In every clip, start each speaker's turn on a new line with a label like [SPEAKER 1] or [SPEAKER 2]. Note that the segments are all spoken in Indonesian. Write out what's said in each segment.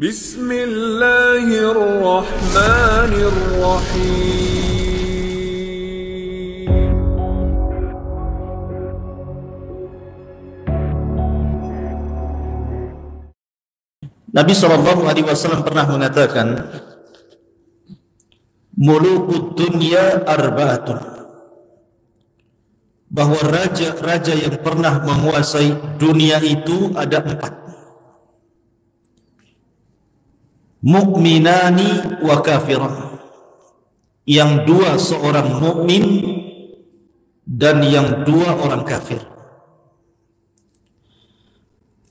[SPEAKER 1] Bismillahirrahmanirrahim.
[SPEAKER 2] Nabi SAW pernah mengatakan, mulukud dunya arba'atun, bahwa raja-raja yang pernah menguasai dunia itu ada 4. Mu'minani wa kafirah, yang 2 seorang mukmin dan yang 2 orang kafir.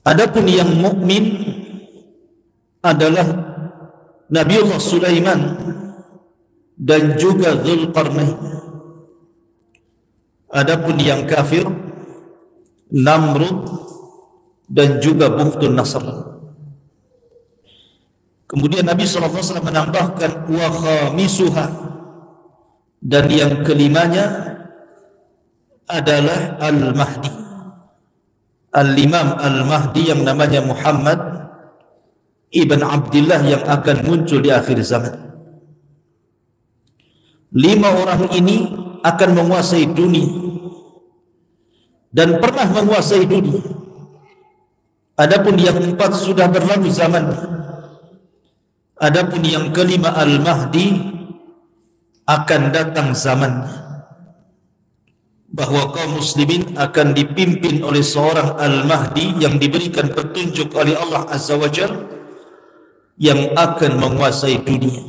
[SPEAKER 2] Adapun yang mukmin adalah Nabiullah Sulaiman dan juga Dzulqarnain. Adapun yang kafir Namrud dan juga Bukhtun Nasr. Kemudian Nabi SAW menambahkan wa khamisuha, dan yang kelimanya adalah Al-Mahdi, Al-Imam Al-Mahdi yang namanya Muhammad Ibn Abdullah, yang akan muncul di akhir zaman. 5 orang ini akan menguasai dunia dan pernah menguasai dunia. Adapun yang 4 sudah berlalu zaman. Adapun yang kelima Al-Mahdi akan datang zaman, bahwa kaum muslimin akan dipimpin oleh seorang Al-Mahdi yang diberikan petunjuk oleh Allah Azza wa Jalla, yang akan menguasai dunia.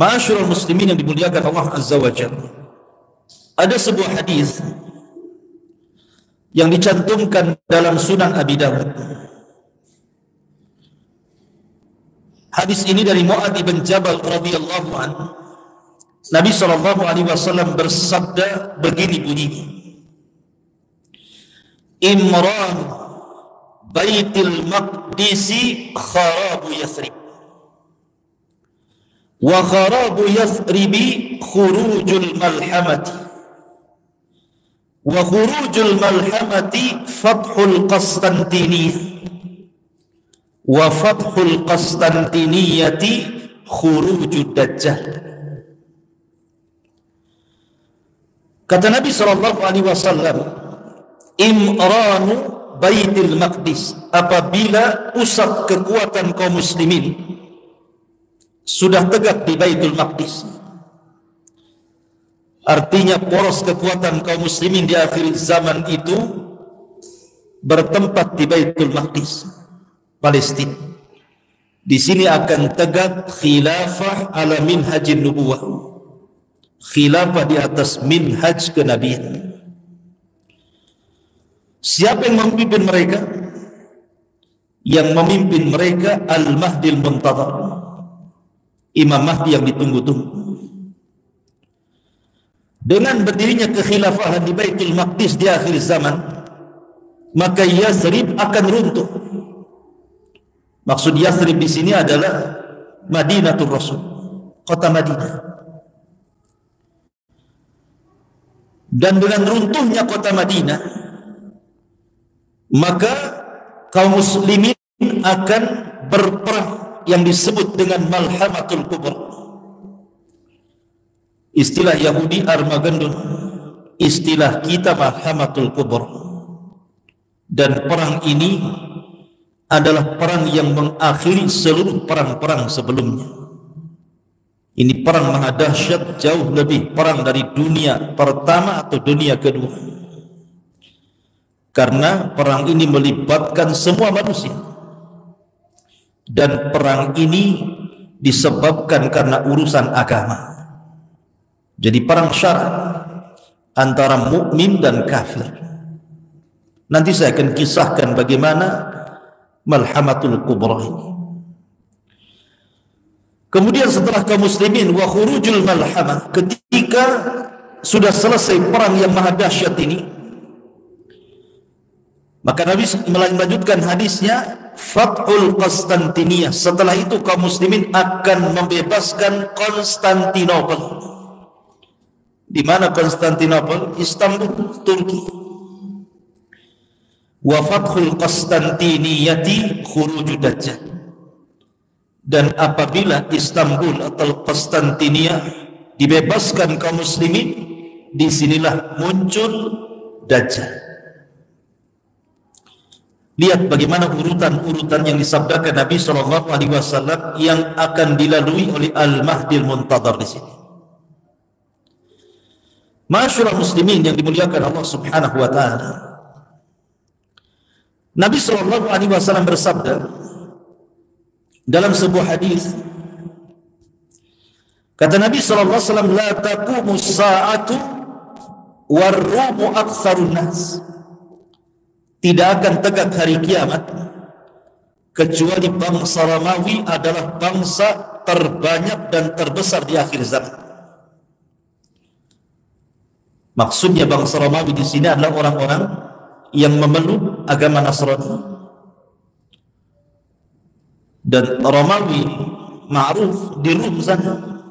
[SPEAKER 2] Ma'asyiral muslimin yang dimuliakan Allah Azza wa Jalla, ada sebuah hadis yang dicantumkan dalam Sunan Abi Dawud. Hadis ini dari Mu'adz bin Jabal radhiyallahu anhu. Nabi SAW bersabda begini bunyinya, Imran Baitul Maqdisi kharabu Yathrib, wa kharabu Yathribi khurujul malhamati, wa khurujul malhamati fathul Qastantiniyah, wa fathul Qastantiniyati khurujud Dajjal. Kata Nabi SAW, Imranu Baitul Maqdis, apabila pusat kekuatan kaum muslimin sudah tegak di Baitul Maqdis, artinya poros kekuatan kaum muslimin di akhir zaman itu bertempat di Baitul Maqdis, Palestina. Di sini akan tegak khilafah ala minhajin nubuwah, khilafah di atas minhaj kenabian. Siapa yang memimpin mereka? Yang memimpin mereka Al-Mahdi Al-Muntadhar, Imam Mahdi yang ditunggu-tunggu. Dengan berdirinya kekhilafahan di Baitul Maqdis di akhir zaman, maka Yathrib akan runtuh. Maksud Yathrib di sini adalah Madinatul Rasul, kota Madinah. Dan dengan runtuhnya kota Madinah, maka kaum muslimin akan berperang yang disebut dengan Malhamatul Kubra. Istilah Yahudi Armageddon, istilah kita Malhamatul Kubra. Dan perang ini adalah perang yang mengakhiri seluruh perang-perang sebelumnya. Ini perang maha dahsyat, jauh lebih perang dari dunia pertama atau dunia kedua. Karena perang ini melibatkan semua manusia, dan perang ini disebabkan karena urusan agama. Jadi perang syarat antara mukmin dan kafir. Nanti saya akan kisahkan bagaimana Malhamatul Kubra ini. Kemudian setelah kaum muslimin wa khurujul malhamah, ketika sudah selesai perang yang maha dahsyat ini, maka Nabi melanjutkan hadisnya, Fathul Qastantiniyah. Setelah itu kaum muslimin akan membebaskan Konstantinopel. Di mana Konstantinopel? Istanbul, Turki. wa fathul Qastantiniyati khuruju Dajjal. Dan apabila Istanbul atau Konstantinia dibebaskan kaum muslimin, disinilah muncul Dajjal. Lihat bagaimana urutan-urutan yang disabdakan Nabi SAW yang akan dilalui oleh Al-Mahdil Muntadhar di sini. Masyaallah muslimin yang dimuliakan Allah Subhanahu wa taala. Nabi SAW bersabda dalam sebuah hadis, kata Nabi SAW, la taqumu sa'atu warrumu aktsarun nas. Tidak akan tegak hari kiamat kecuali bangsa Romawi adalah bangsa terbanyak dan terbesar di akhir zaman. Maksudnya bangsa Romawi di sini adalah orang-orang yang memeluk agama Nasrani. Dan Romawi ma'ruf di Rum sana.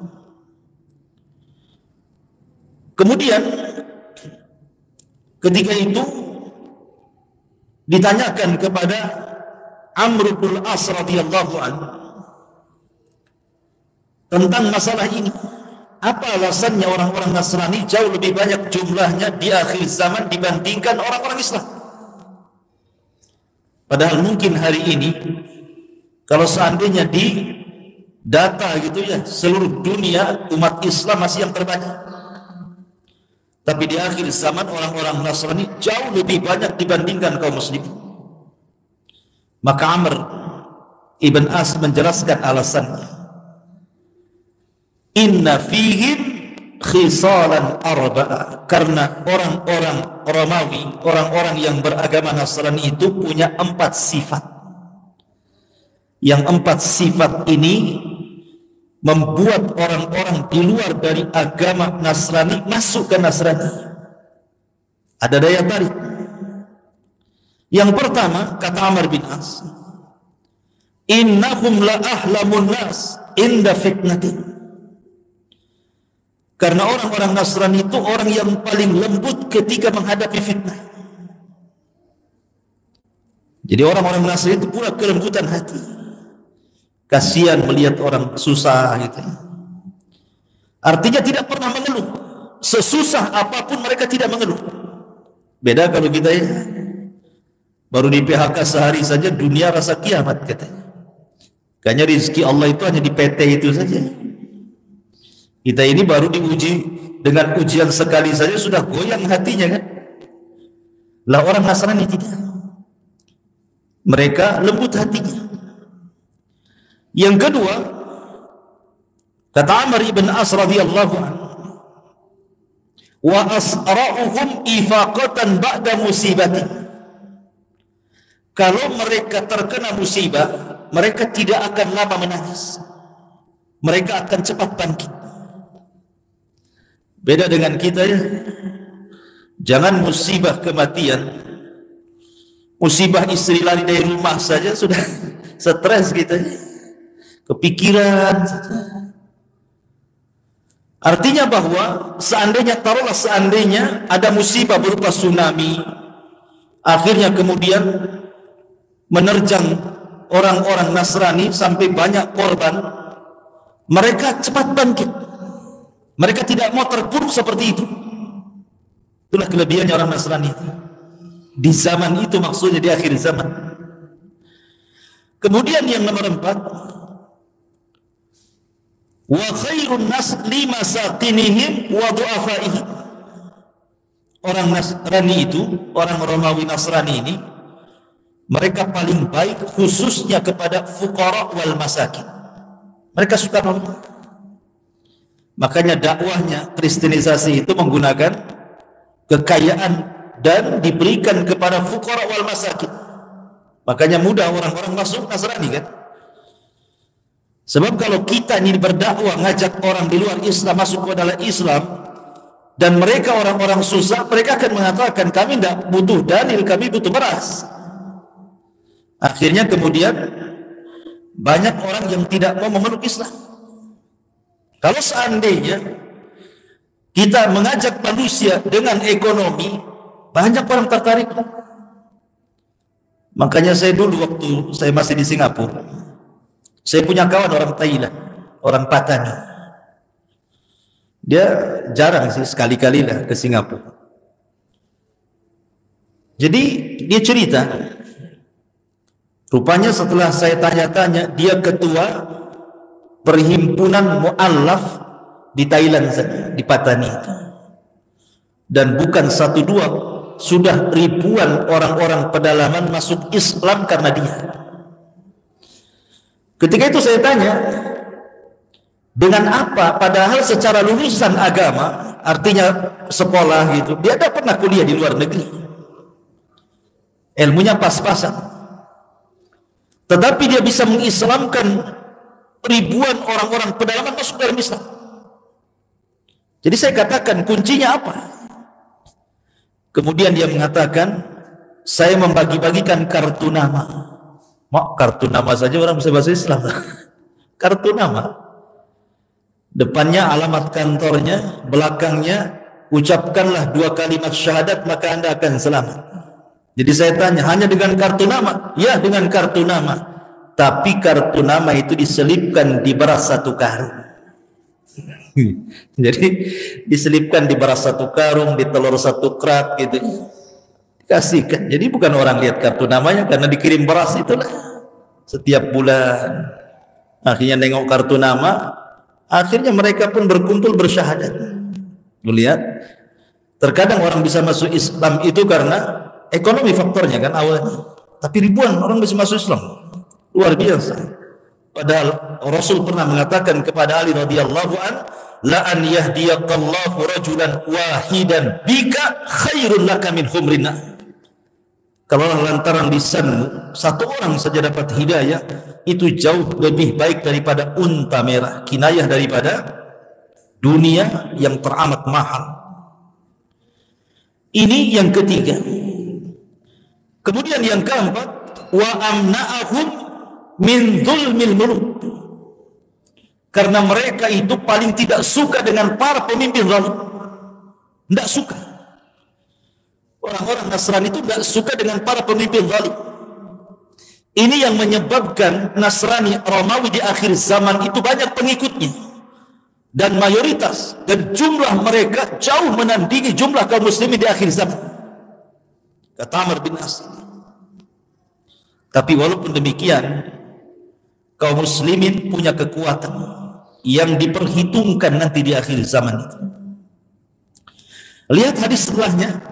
[SPEAKER 2] Kemudian ketika itu ditanyakan kepada Amr bin As radhiyallahu anhu tentang masalah ini, apa alasannya orang-orang Nasrani jauh lebih banyak jumlahnya di akhir zaman dibandingkan orang-orang Islam? Padahal mungkin hari ini kalau seandainya di data gitu ya, seluruh dunia umat Islam masih yang terbanyak. Tapi di akhir zaman orang-orang Nasrani jauh lebih banyak dibandingkan kaum muslim. Maka Amr ibn As menjelaskan alasannya. Inna fihim khisalan arba'a. Karena orang-orang Romawi, orang-orang yang beragama Nasrani itu punya 4 sifat. Yang 4 sifat ini membuat orang-orang di luar dari agama Nasrani masuk ke Nasrani. Ada daya tarik. Yang pertama, kata Amr bin As, innahum la ahlamun nas inda fitnatin. Karena orang-orang Nasrani itu orang yang paling lembut ketika menghadapi fitnah. Jadi orang-orang Nasrani itu pula kelembutan hati. Kasihan melihat orang susah gitu. Artinya tidak pernah mengeluh. Sesusah apapun mereka tidak mengeluh. Beda kalau kita ya, baru di PHK sehari saja dunia rasa kiamat katanya. Kayaknya rezeki Allah itu hanya di PT itu saja. Kita ini baru diuji dengan ujian sekali saja sudah goyang hatinya kan. Lah orang Nasrani tidak. Mereka lembut hatinya. Yang kedua, kata Amr ibn As radhiyallahu anhu, wa asra'uhum ifaqatan ba'da musibati. Kalau mereka terkena musibah, mereka tidak akan lama menangis. Mereka akan cepat bangkit. Beda dengan kita ya. Jangan musibah kematian, musibah istri lari dari rumah saja sudah stres kita ya. Kepikiran saja. Artinya bahwa seandainya ada musibah berupa tsunami, akhirnya kemudian menerjang orang-orang Nasrani sampai banyak korban, mereka cepat bangkit. Mereka tidak mau terpuruk seperti itu. Itulah kelebihannya orang Nasrani di zaman itu, maksudnya di akhir zaman. Kemudian yang nomor 4, wa khairun nas limasakinihim wa du'afaihim. Orang Nasrani itu, orang Romawi Nasrani ini, mereka paling baik khususnya kepada fuqara wal masakin. Mereka suka nolong. Makanya dakwahnya kristenisasi itu menggunakan kekayaan dan diberikan kepada fuqara wal masakin. Makanya mudah orang-orang masuk Nasrani kan. Sebab kalau kita ini berdakwah ngajak orang di luar Islam masuk ke dalam Islam dan mereka orang-orang susah, mereka akan mengatakan kami tidak butuh dalil, kami butuh beras. Akhirnya kemudian banyak orang yang tidak mau memeluk Islam. Kalau seandainya kita mengajak manusia dengan ekonomi, banyak orang tertarik. Makanya saya dulu waktu saya masih di Singapura, saya punya kawan orang Thailand, orang Patani. Dia jarang sih, sekali-kali lah ke Singapura. Jadi dia cerita, rupanya setelah saya tanya-tanya, dia ketua perhimpunan mu'allaf di Thailand saja, di Patani itu. Dan bukan satu dua, sudah ribuan orang-orang pedalaman masuk Islam karena dia. Ketika itu saya tanya, dengan apa? Padahal secara lulusan agama, artinya sekolah gitu, dia tidak pernah kuliah di luar negeri. Ilmunya pas-pasan. Tetapi dia bisa mengislamkan ribuan orang-orang pedalaman masuk dalam Islam. Jadi saya katakan, kuncinya apa? Kemudian dia mengatakan, saya membagi-bagikan kartu nama. Mak, kartu nama saja orang bisa bahasa Islam. Kartu nama. Depannya alamat kantornya, belakangnya ucapkanlah 2 kalimat syahadat maka Anda akan selamat. Jadi saya tanya, hanya dengan kartu nama? Ya, dengan kartu nama. Tapi kartu nama itu diselipkan di beras 1 karung. Jadi diselipkan di beras 1 karung, di telur 1 kerat gitu. Dikasihkan. Jadi bukan orang lihat kartu namanya, karena dikirim beras itulah setiap bulan. Akhirnya nengok kartu nama, akhirnya mereka pun berkumpul bersyahadat. Lu lihat, terkadang orang bisa masuk Islam itu karena ekonomi faktornya kan awalnya. Tapi ribuan orang bisa masuk Islam. Luar biasa. Padahal Rasul pernah mengatakan kepada Ali radhiyallahu an, la an yahdiyakallahu rajulan wahidan bika khairun laka min humrin. Kalau lantaran lisanmu satu orang saja dapat hidayah, itu jauh lebih baik daripada unta merah, kinayah daripada dunia yang teramat mahal. Ini yang ketiga. Kemudian yang keempat, wa amna'ahum min dzulmil muluk. Karena mereka itu paling tidak suka dengan para pemimpin zalim. Tidak suka. Orang-orang Nasrani itu tidak suka dengan para pemimpin zalim. Ini yang menyebabkan Nasrani Romawi di akhir zaman itu banyak pengikutnya. Dan mayoritas dan jumlah mereka jauh menandingi jumlah kaum muslimin di akhir zaman. Kata Amr bin As. Tapi walaupun demikian, kaum muslimin punya kekuatan yang diperhitungkan nanti di akhir zaman itu. Lihat hadis setelahnya.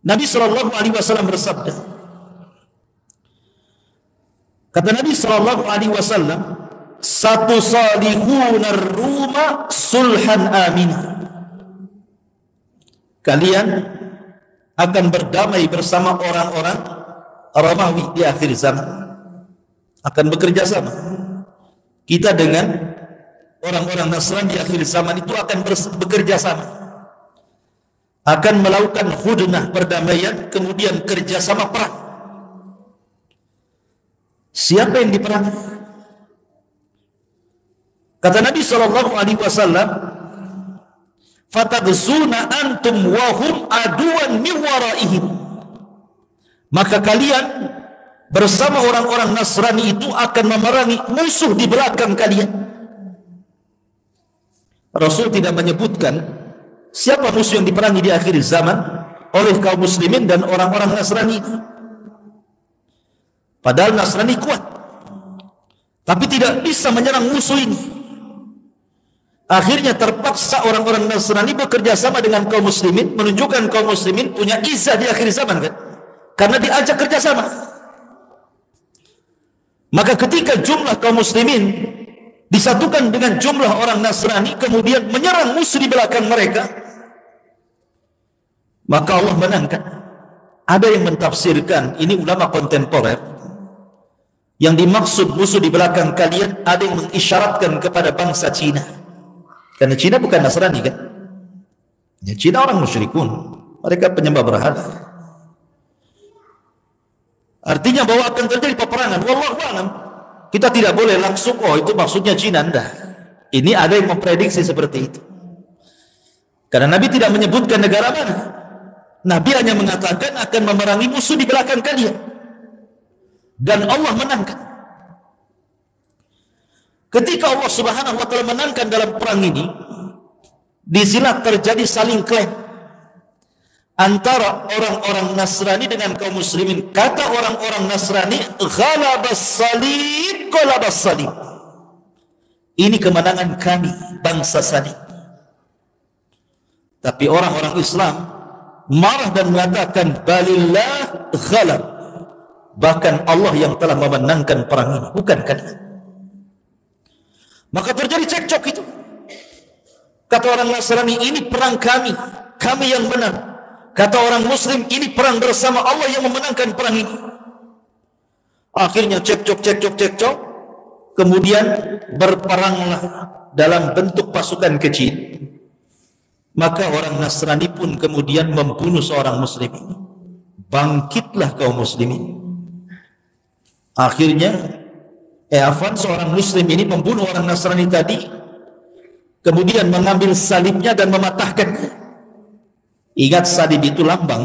[SPEAKER 2] Nabi SAW bersabda. Kata Nabi SAW, satu salihunar ruma sulhan aminah. Kalian akan berdamai bersama orang-orang Romawi di akhir zaman, akan bekerja sama. Kita dengan orang-orang Nasrani di akhir zaman itu akan bekerja sama, akan melakukan hudnah perdamaian, kemudian kerjasama perang. Siapa yang diperangi? Kata Nabi SAW, fatagzuna antum wahum aduan min waraihim. Maka kalian bersama orang-orang Nasrani itu akan memerangi musuh di belakang kalian. Rasul tidak menyebutkan siapa musuh yang diperangi di akhir zaman oleh kaum muslimin dan orang-orang Nasrani. Padahal Nasrani kuat, tapi tidak bisa menyerang musuh ini. Akhirnya terpaksa orang-orang Nasrani bekerja sama dengan kaum muslimin, menunjukkan kaum muslimin punya izah di akhir zaman kan? Karena diajak kerjasama. Maka ketika jumlah kaum muslimin disatukan dengan jumlah orang Nasrani, kemudian menyerang musuh di belakang mereka, maka Allah menangkan. Ada yang mentafsirkan, ini ulama kontemporer, yang dimaksud musuh di belakang kalian, ada yang mengisyaratkan kepada bangsa Cina. Karena Cina bukan Nasrani kan? Ya, Cina orang musyrikun, mereka penyembah berhala. Artinya bahwa akan terjadi peperangan. Wallahu a'lam. Kita tidak boleh langsung, oh itu maksudnya Cina. Enggak. Ini ada yang memprediksi seperti itu. Karena Nabi tidak menyebutkan negara mana. Nabi hanya mengatakan akan memerangi musuh di belakang kalian. dan Allah menangkan. Ketika Allah Subhanahu wa taala menangkan dalam perang ini, di sini terjadi saling klaim antara orang-orang Nasrani dengan kaum muslimin. Kata orang-orang Nasrani, ghalabas salib, ghalabas salib. Ini kemenangan kami, bangsa salib. Tapi orang-orang Islam marah dan mengatakan, balillah ghalab. Bahkan Allah yang telah memenangkan perang ini, bukan kalian. Maka terjadi cekcok itu. Kata orang Nasrani, ini perang kami, kami yang menang. Kata orang Muslim, ini perang bersama, Allah yang memenangkan perang ini. Akhirnya cekcok. Kemudian berperanglah dalam bentuk pasukan kecil. Maka orang Nasrani pun kemudian membunuh seorang Muslim ini. Bangkitlah kaum muslimin. Akhirnya seorang Muslim ini membunuh orang Nasrani tadi, kemudian mengambil salibnya dan mematahkannya. Ingat, salib itu lambang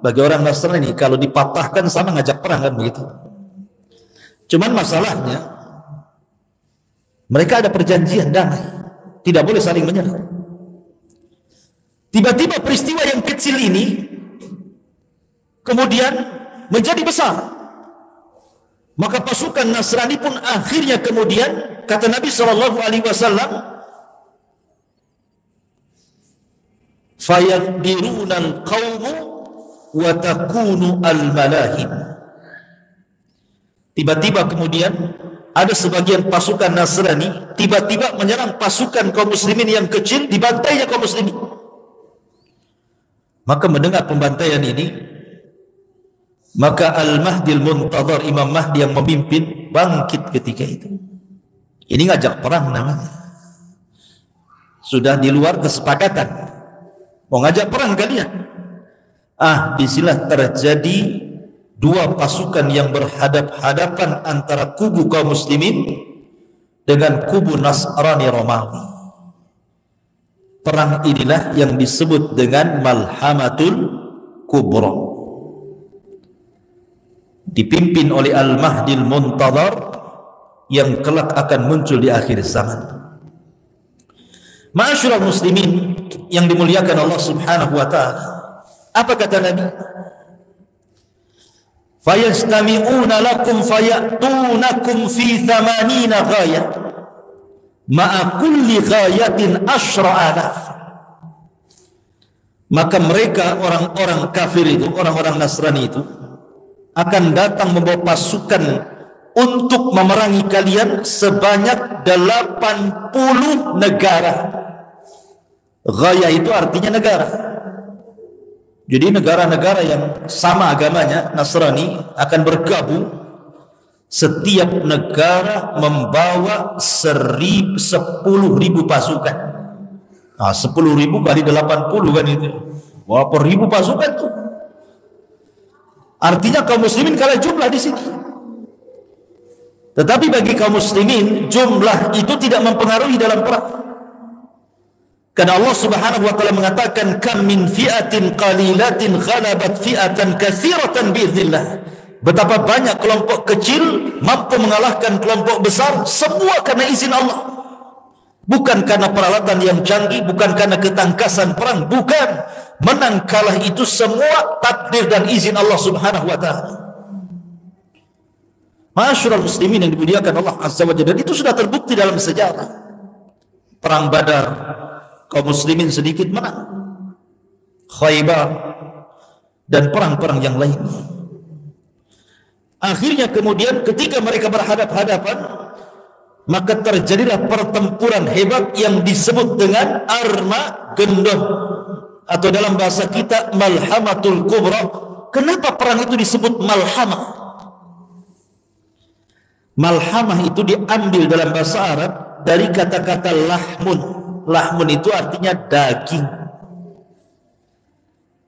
[SPEAKER 2] bagi orang Nasrani, kalau dipatahkan sama ngajak perang, kan begitu. Cuman masalahnya, mereka ada perjanjian damai, tidak boleh saling menyerang. Tiba-tiba peristiwa yang kecil ini kemudian menjadi besar. Maka pasukan Nasrani pun akhirnya kemudian, kata Nabi SAW, fayaqdiruna al-qawmu wa takunu al-malahim. Tiba-tiba kemudian ada sebagian pasukan Nasrani tiba-tiba menyerang pasukan kaum muslimin yang kecil, dibantainya kaum muslimin. Maka mendengar pembantaian ini, maka Al-Mahdi Al-Muntadhar, Imam Mahdi yang memimpin, bangkit ketika itu. Ini ngajak perang namanya. Sudah di luar kesepakatan, mau ngajak perang kalian. Disinilah terjadi dua pasukan yang berhadap-hadapan antara kubu kaum muslimin dengan kubu Nasrani Romawi. Perang inilah yang disebut dengan Malhamatul Kubra, dipimpin oleh Al-Mahdi Al-Muntadhar yang kelak akan muncul di akhir zaman. Ma'asyiral muslimin yang dimuliakan Allah Subhanahu wa ta'ala, apa kata Nabi? Fayastami'una lakum fayatunakum fi 80 ghayah ma'a kulli ghayatin 10,000. Maka mereka orang-orang kafir itu, orang-orang Nasrani itu akan datang membawa pasukan untuk memerangi kalian sebanyak 80 negara. Ghaya itu artinya negara. Jadi negara-negara yang sama agamanya, Nasrani, akan bergabung. Setiap negara membawa 10.000 pasukan. 10.000 kali 80 kan itu. Berapa ribu pasukan tuh? Artinya kaum muslimin kalah jumlah di sini. Tetapi bagi kaum muslimin, jumlah itu tidak mempengaruhi dalam perang. Karena Allah Subhanahu wa taala mengatakan, kam min fi'atin qalilatin ghalabat fi'atan katsiratan biiznillah. Betapa banyak kelompok kecil mampu mengalahkan kelompok besar, semua karena izin Allah. Bukan karena peralatan yang canggih, bukan karena ketangkasan perang, bukan. Menang kalah itu semua takdir dan izin Allah Subhanahu wa taala. Ma'asyiral muslimin yang dimuliakan Allah Azza wa Jalla, dan itu sudah terbukti dalam sejarah. Perang Badar, kaum muslimin sedikit menang. Khaybar dan perang-perang yang lainnya. Akhirnya kemudian ketika mereka berhadap-hadapan, maka terjadilah pertempuran hebat yang disebut dengan Armageddon, atau dalam bahasa kita Malhamatul Kubra. Kenapa perang itu disebut malhamah? Malhamah itu diambil dalam bahasa Arab dari kata-kata lahmun. Lahmun itu artinya daging.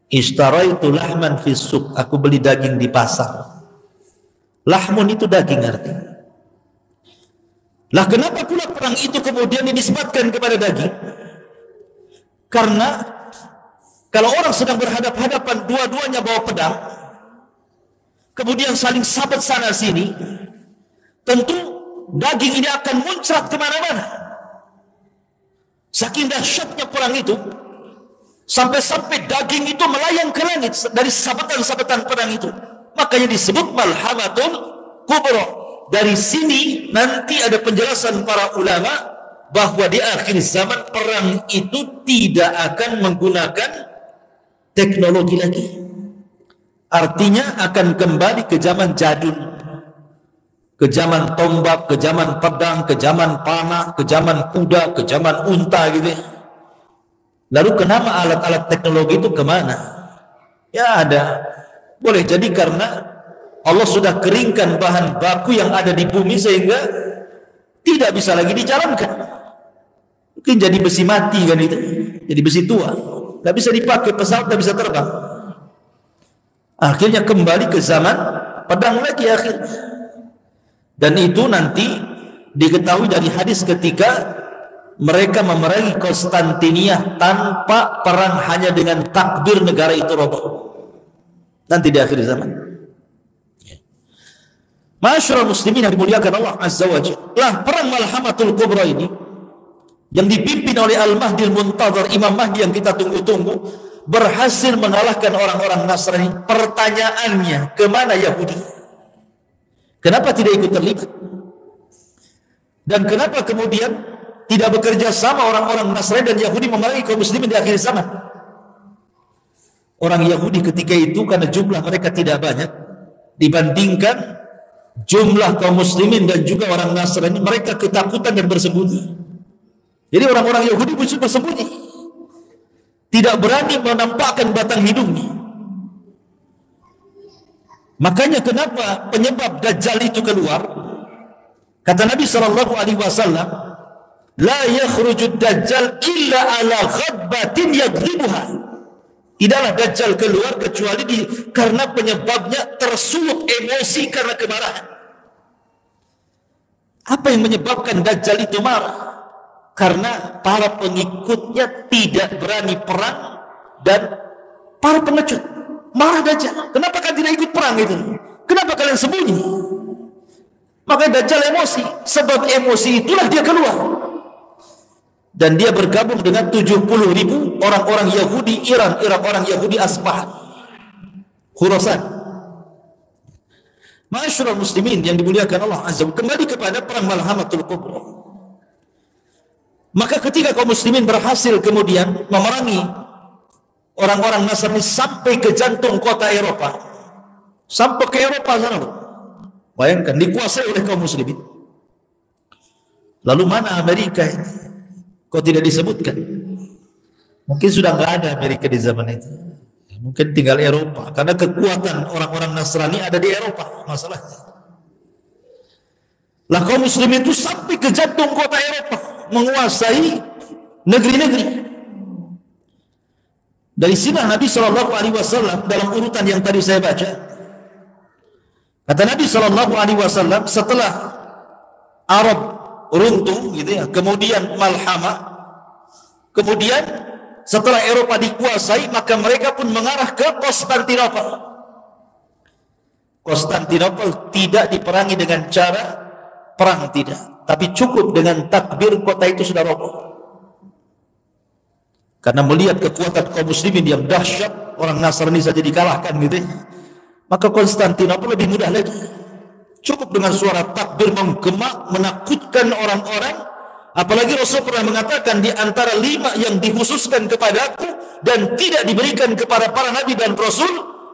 [SPEAKER 2] Ishtaraitu lahman fi suq, aku beli daging di pasar. Lahmun itu daging artinya. Lah kenapa pula perang itu kemudian dinisbatkan kepada daging? Karena kalau orang sedang berhadap-hadapan, dua-duanya bawa pedang, kemudian saling sabat sana sini, tentu daging ini akan muncrat kemana-mana. Saking dahsyatnya perang itu, sampai-sampai daging itu melayang ke langit dari sabatan-sabatan perang itu. Makanya disebut malhamatul kubra. Dari sini nanti ada penjelasan para ulama bahwa di akhir zaman perang itu tidak akan menggunakan teknologi lagi. Artinya akan kembali ke zaman jadul, ke zaman tombak, ke zaman pedang, ke zaman panah, ke zaman kuda, ke zaman unta gitu. Lalu kenapa alat-alat teknologi itu kemana? Ya ada. Boleh jadi karena Allah sudah keringkan bahan baku yang ada di bumi sehingga tidak bisa lagi dijalankan. Mungkin jadi besi mati kan itu, jadi besi tua, nggak bisa dipakai, pesawat nggak bisa terbang. Akhirnya kembali ke zaman pedang lagi akhirnya. Dan itu nanti diketahui dari hadis ketika mereka memerangi Konstantinia tanpa perang, hanya dengan takbir negara itu roboh. Nanti di akhir zaman. Masyarul muslimin yang dimuliakan Allah Azza wa Jalla, perang Malhamatul Kubra ini yang dipimpin oleh Al-Mahdi Al-Muntadhar, Imam Mahdi yang kita tunggu-tunggu, berhasil mengalahkan orang-orang Nasrani. Pertanyaannya, kemana Yahudi? Kenapa tidak ikut terlibat? Dan kenapa kemudian tidak bekerja sama orang-orang Nasrani dan Yahudi memerangi kaum muslimin di akhir zaman? Orang Yahudi ketika itu karena jumlah mereka tidak banyak dibandingkan jumlah kaum muslimin dan juga orang Nasrani, mereka ketakutan dan bersembunyi. Jadi orang-orang Yahudi bersembunyi, tidak berani menampakkan batang hidungnya. Makanya kenapa penyebab Dajjal itu keluar? Kata Nabi sallallahu alaihi wasallam, la yakhrujud Dajjal illa ala ghadbatin yadribuha. Tidaklah Dajjal keluar kecuali karena penyebabnya tersulut emosi karena kemarahan. Apa yang menyebabkan Dajjal itu marah? Karena para pengikutnya tidak berani perang dan para pengecut. Marah Dajjal. Kenapa kalian tidak ikut perang itu? Kenapa kalian sembunyi? Maka Dajjal emosi. Sebab emosi itulah dia keluar. Dan dia bergabung dengan 70.000 orang-orang Yahudi Iran, orang Yahudi Asbahan, Khurasan. Masyarul muslimin yang dimuliakan Allah Azza wa Jalla, kembali kepada perang Malhamatul Kubra. Maka ketika kaum muslimin berhasil kemudian memerangi orang-orang Nasrani sampai ke jantung kota Eropa, sampai ke Eropa sana, bayangkan, dikuasai oleh kaum muslimin. Lalu mana Amerika ini? Kok tidak disebutkan? Mungkin sudah nggak ada Amerika di zaman itu. Mungkin tinggal Eropa, karena kekuatan orang-orang Nasrani ada di Eropa masalahnya. Lah kaum muslimin itu sampai ke jantung kota Eropa, menguasai negeri-negeri. Dari sini Nabi Shallallahu Alaihi Wasallam dalam urutan yang tadi saya baca, kata Nabi Shallallahu Alaihi Wasallam, setelah Arab runtuh gitu ya, kemudian Malhamah, kemudian setelah Eropa dikuasai, maka mereka pun mengarah ke Konstantinopel. Konstantinopel tidak diperangi dengan cara perang, tidak, tapi cukup dengan takbir kota itu sudah roboh. Karena melihat kekuatan kaum muslimin yang dahsyat, orang Nasrani saja dikalahkan gitu ya, maka Konstantinopel lebih mudah lagi. Cukup dengan suara takbir menggema, menakutkan orang-orang. Apalagi Rasul pernah mengatakan, di antara 5 yang dikhususkan kepadaku dan tidak diberikan kepada para nabi dan rasul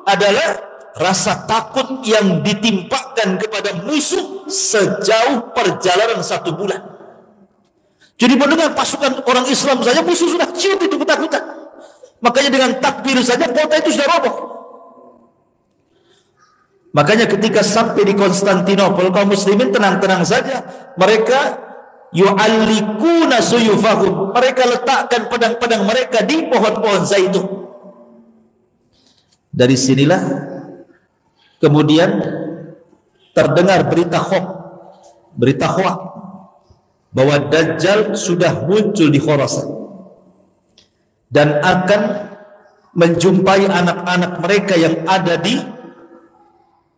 [SPEAKER 2] adalah rasa takut yang ditimpakan kepada musuh sejauh perjalanan 1 bulan. Jadi mendengar pasukan orang Islam saja musuh sudah ciut itu ketakutan. Makanya dengan takbir saja kota itu sudah roboh. Makanya ketika sampai di Konstantinopel, kaum muslimin tenang-tenang saja. Mereka yu'allikuna suyufahum, mereka letakkan pedang-pedang mereka di pohon-pohon zaitun. Dari sinilah kemudian terdengar berita hoax bahwa Dajjal sudah muncul di Khurasan dan akan menjumpai anak-anak mereka yang ada di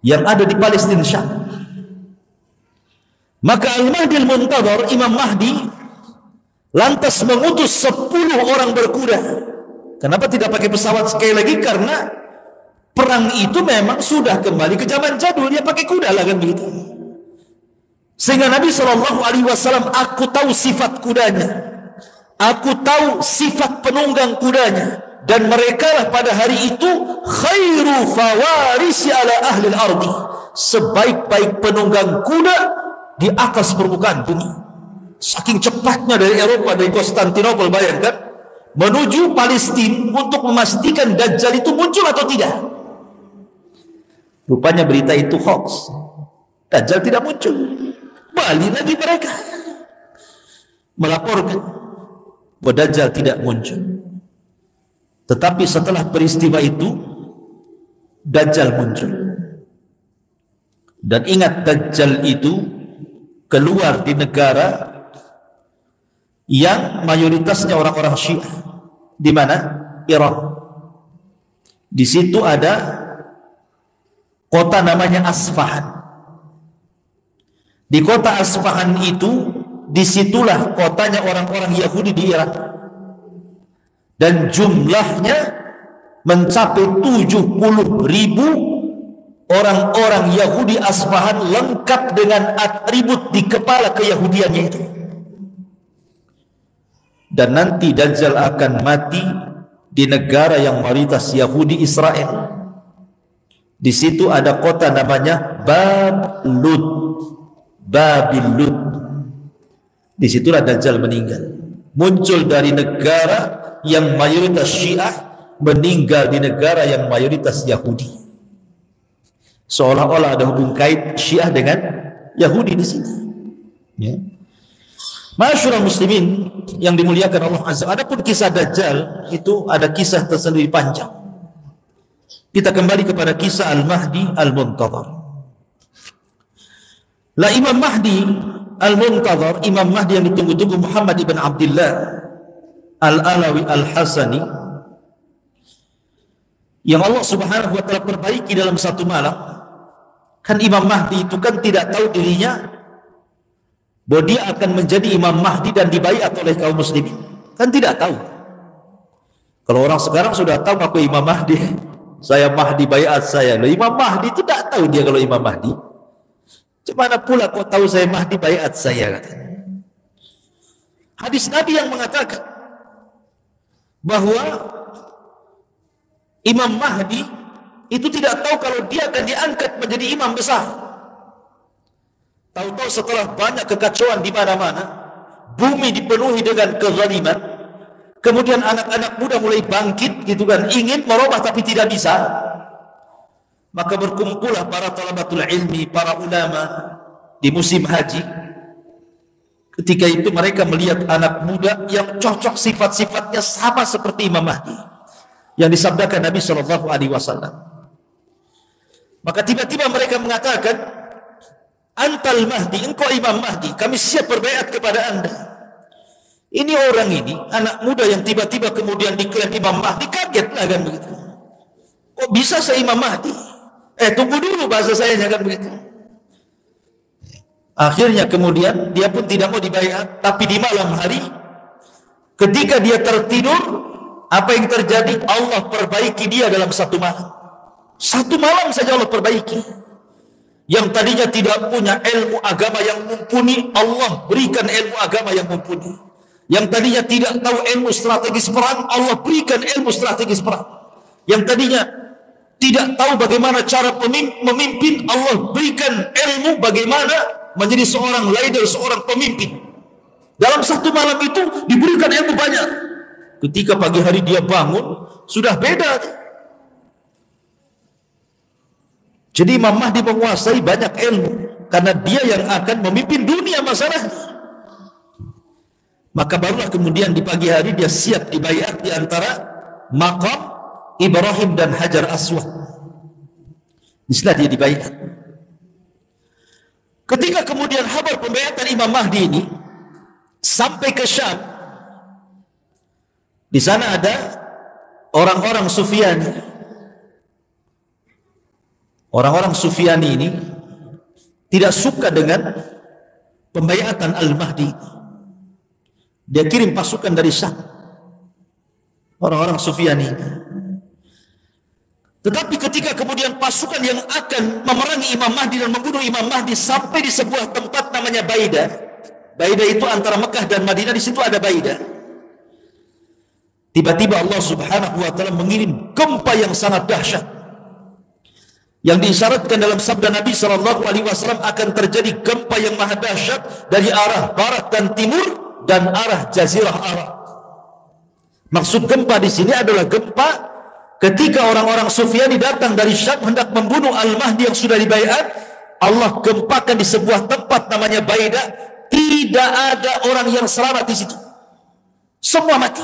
[SPEAKER 2] yang ada di Palestina Syam. Maka Al-Mahdi Al-Muntadhar, Imam Mahdi, lantas mengutus 10 orang berkuda. Kenapa tidak pakai pesawat sekali lagi? Karena perang itu memang sudah kembali ke zaman jadul, dia pakai kuda lah kan begitu. Sehingga Nabi SAW, aku tahu sifat kudanya, aku tahu sifat penunggang kudanya, dan mereka lah pada hari itu khairu fawarisi ala ahli al-ardi, sebaik-baik penunggang kuda di atas permukaan bumi. Saking cepatnya dari Eropa, dari Konstantinopel, bayangkan, menuju Palestina untuk memastikan Dajjal itu muncul atau tidak. Rupanya berita itu hoax, Dajjal tidak muncul. Balik lagi mereka melaporkan bahwa Dajjal tidak muncul. Tetapi setelah peristiwa itu Dajjal muncul. Dan ingat, Dajjal itu keluar di negara yang mayoritasnya orang-orang Syiah. Di mana? Iran. Di situ ada kota namanya Asfahan. Di kota Asfahan itu, disitulah kotanya orang-orang Yahudi di Iran. Dan jumlahnya mencapai 70.000 orang-orang Yahudi Asfahan, lengkap dengan atribut di kepala keyahudiannya itu. Dan nanti Dajjal akan mati di negara yang mayoritas Yahudi, Israel. Di situ ada kota namanya Babil Lud. Disitulah Dajjal meninggal. Muncul dari negara yang mayoritas Syiah, meninggal di negara yang mayoritas Yahudi. Seolah-olah ada hubung kait Syiah dengan Yahudi di sini. Ya. Masyaallah muslimin yang dimuliakan Allah Azza. Adapun kisah Dajjal itu ada kisah tersendiri panjang. Kita kembali kepada kisah Al-Mahdi Al-Muntadhar. Lah Imam Mahdi Al-Muntadhar, Imam Mahdi yang ditunggu-tunggu, Muhammad ibn Abdullah Al-Alawi Al-Hasani, yang Allah Subhanahu wa ta'ala perbaiki dalam satu malam. Kan Imam Mahdi itu kan tidak tahu dirinya bahwa dia akan menjadi Imam Mahdi dan dibaiat oleh kaum muslimin. Kan tidak tahu. Kalau orang sekarang sudah tahu aku Imam Mahdi, saya Mahdi baiat saya. Loh, Imam Mahdi itu tidak tahu dia kalau Imam Mahdi. Mana pula kau tahu saya Mahdi baiat saya, katanya. Hadis Nabi yang mengatakan bahwa Imam Mahdi itu tidak tahu kalau dia akan diangkat menjadi imam besar. Tahu-tahu setelah banyak kekacauan di mana-mana, bumi dipenuhi dengan kezaliman, kemudian anak-anak muda mulai bangkit gitu kan, ingin merubah tapi tidak bisa. Maka berkumpullah para talabatul ilmi, para ulama di musim haji. Ketika itu mereka melihat anak muda yang cocok sifat-sifatnya sama seperti Imam Mahdi yang disabdakan Nabi SAW. Maka tiba-tiba mereka mengatakan, "Antal Mahdi, engkau Imam Mahdi, kami siap berbaiat kepada anda." Ini orang ini, anak muda yang tiba-tiba kemudian diklaim Imam Mahdi, kaget lah kan begitu. Kok bisa saya Imam Mahdi? Tunggu dulu bahasa saya, kan begitu. Akhirnya kemudian dia pun tidak mau dibaiat, tapi di malam hari ketika dia tertidur, apa yang terjadi? Allah perbaiki dia dalam satu malam. Satu malam saja Allah perbaiki. Yang tadinya tidak punya ilmu agama yang mumpuni, Allah berikan ilmu agama yang mumpuni. Yang tadinya tidak tahu ilmu strategis perang, Allah berikan ilmu strategis perang. Yang tadinya tidak tahu bagaimana cara memimpin, Allah berikan ilmu bagaimana menjadi seorang leader, seorang pemimpin. Dalam satu malam itu diberikan ilmu banyak. Ketika pagi hari dia bangun, sudah beda. Jadi Imam Mahdi menguasai banyak ilmu, karena dia yang akan memimpin dunia masalahnya. Maka barulah kemudian di pagi hari dia siap dibaiat di antara maqam Ibrahim dan Hajar Aswad. Disitulah dia dibaiat. Ketika kemudian kabar pembaiatan Imam Mahdi ini sampai ke Syam, di sana ada orang-orang Sufyani, Orang-orang Sufyani ini tidak suka dengan pembayatan Al-Mahdi. Dia kirim pasukan dari Syam, orang-orang Sufyani. Tetapi ketika kemudian pasukan yang akan memerangi Imam Mahdi dan membunuh Imam Mahdi sampai di sebuah tempat namanya Baidah. Baidah itu antara Mekah dan Madinah, di situ ada Baidah. Tiba-tiba Allah Subhanahu wa taala mengirim gempa yang sangat dahsyat, yang diisyaratkan dalam sabda Nabi sallallahu alaihi wasallam akan terjadi gempa yang maha dahsyat dari arah barat dan timur dan arah jazirah Arab. Maksud gempa di sini adalah gempa ketika orang-orang Sufyani datang dari Syam hendak membunuh Al-Mahdi yang sudah dibaiat. Allah gempakan di sebuah tempat namanya Baidah. Tidak ada orang yang selamat di situ. Semua mati.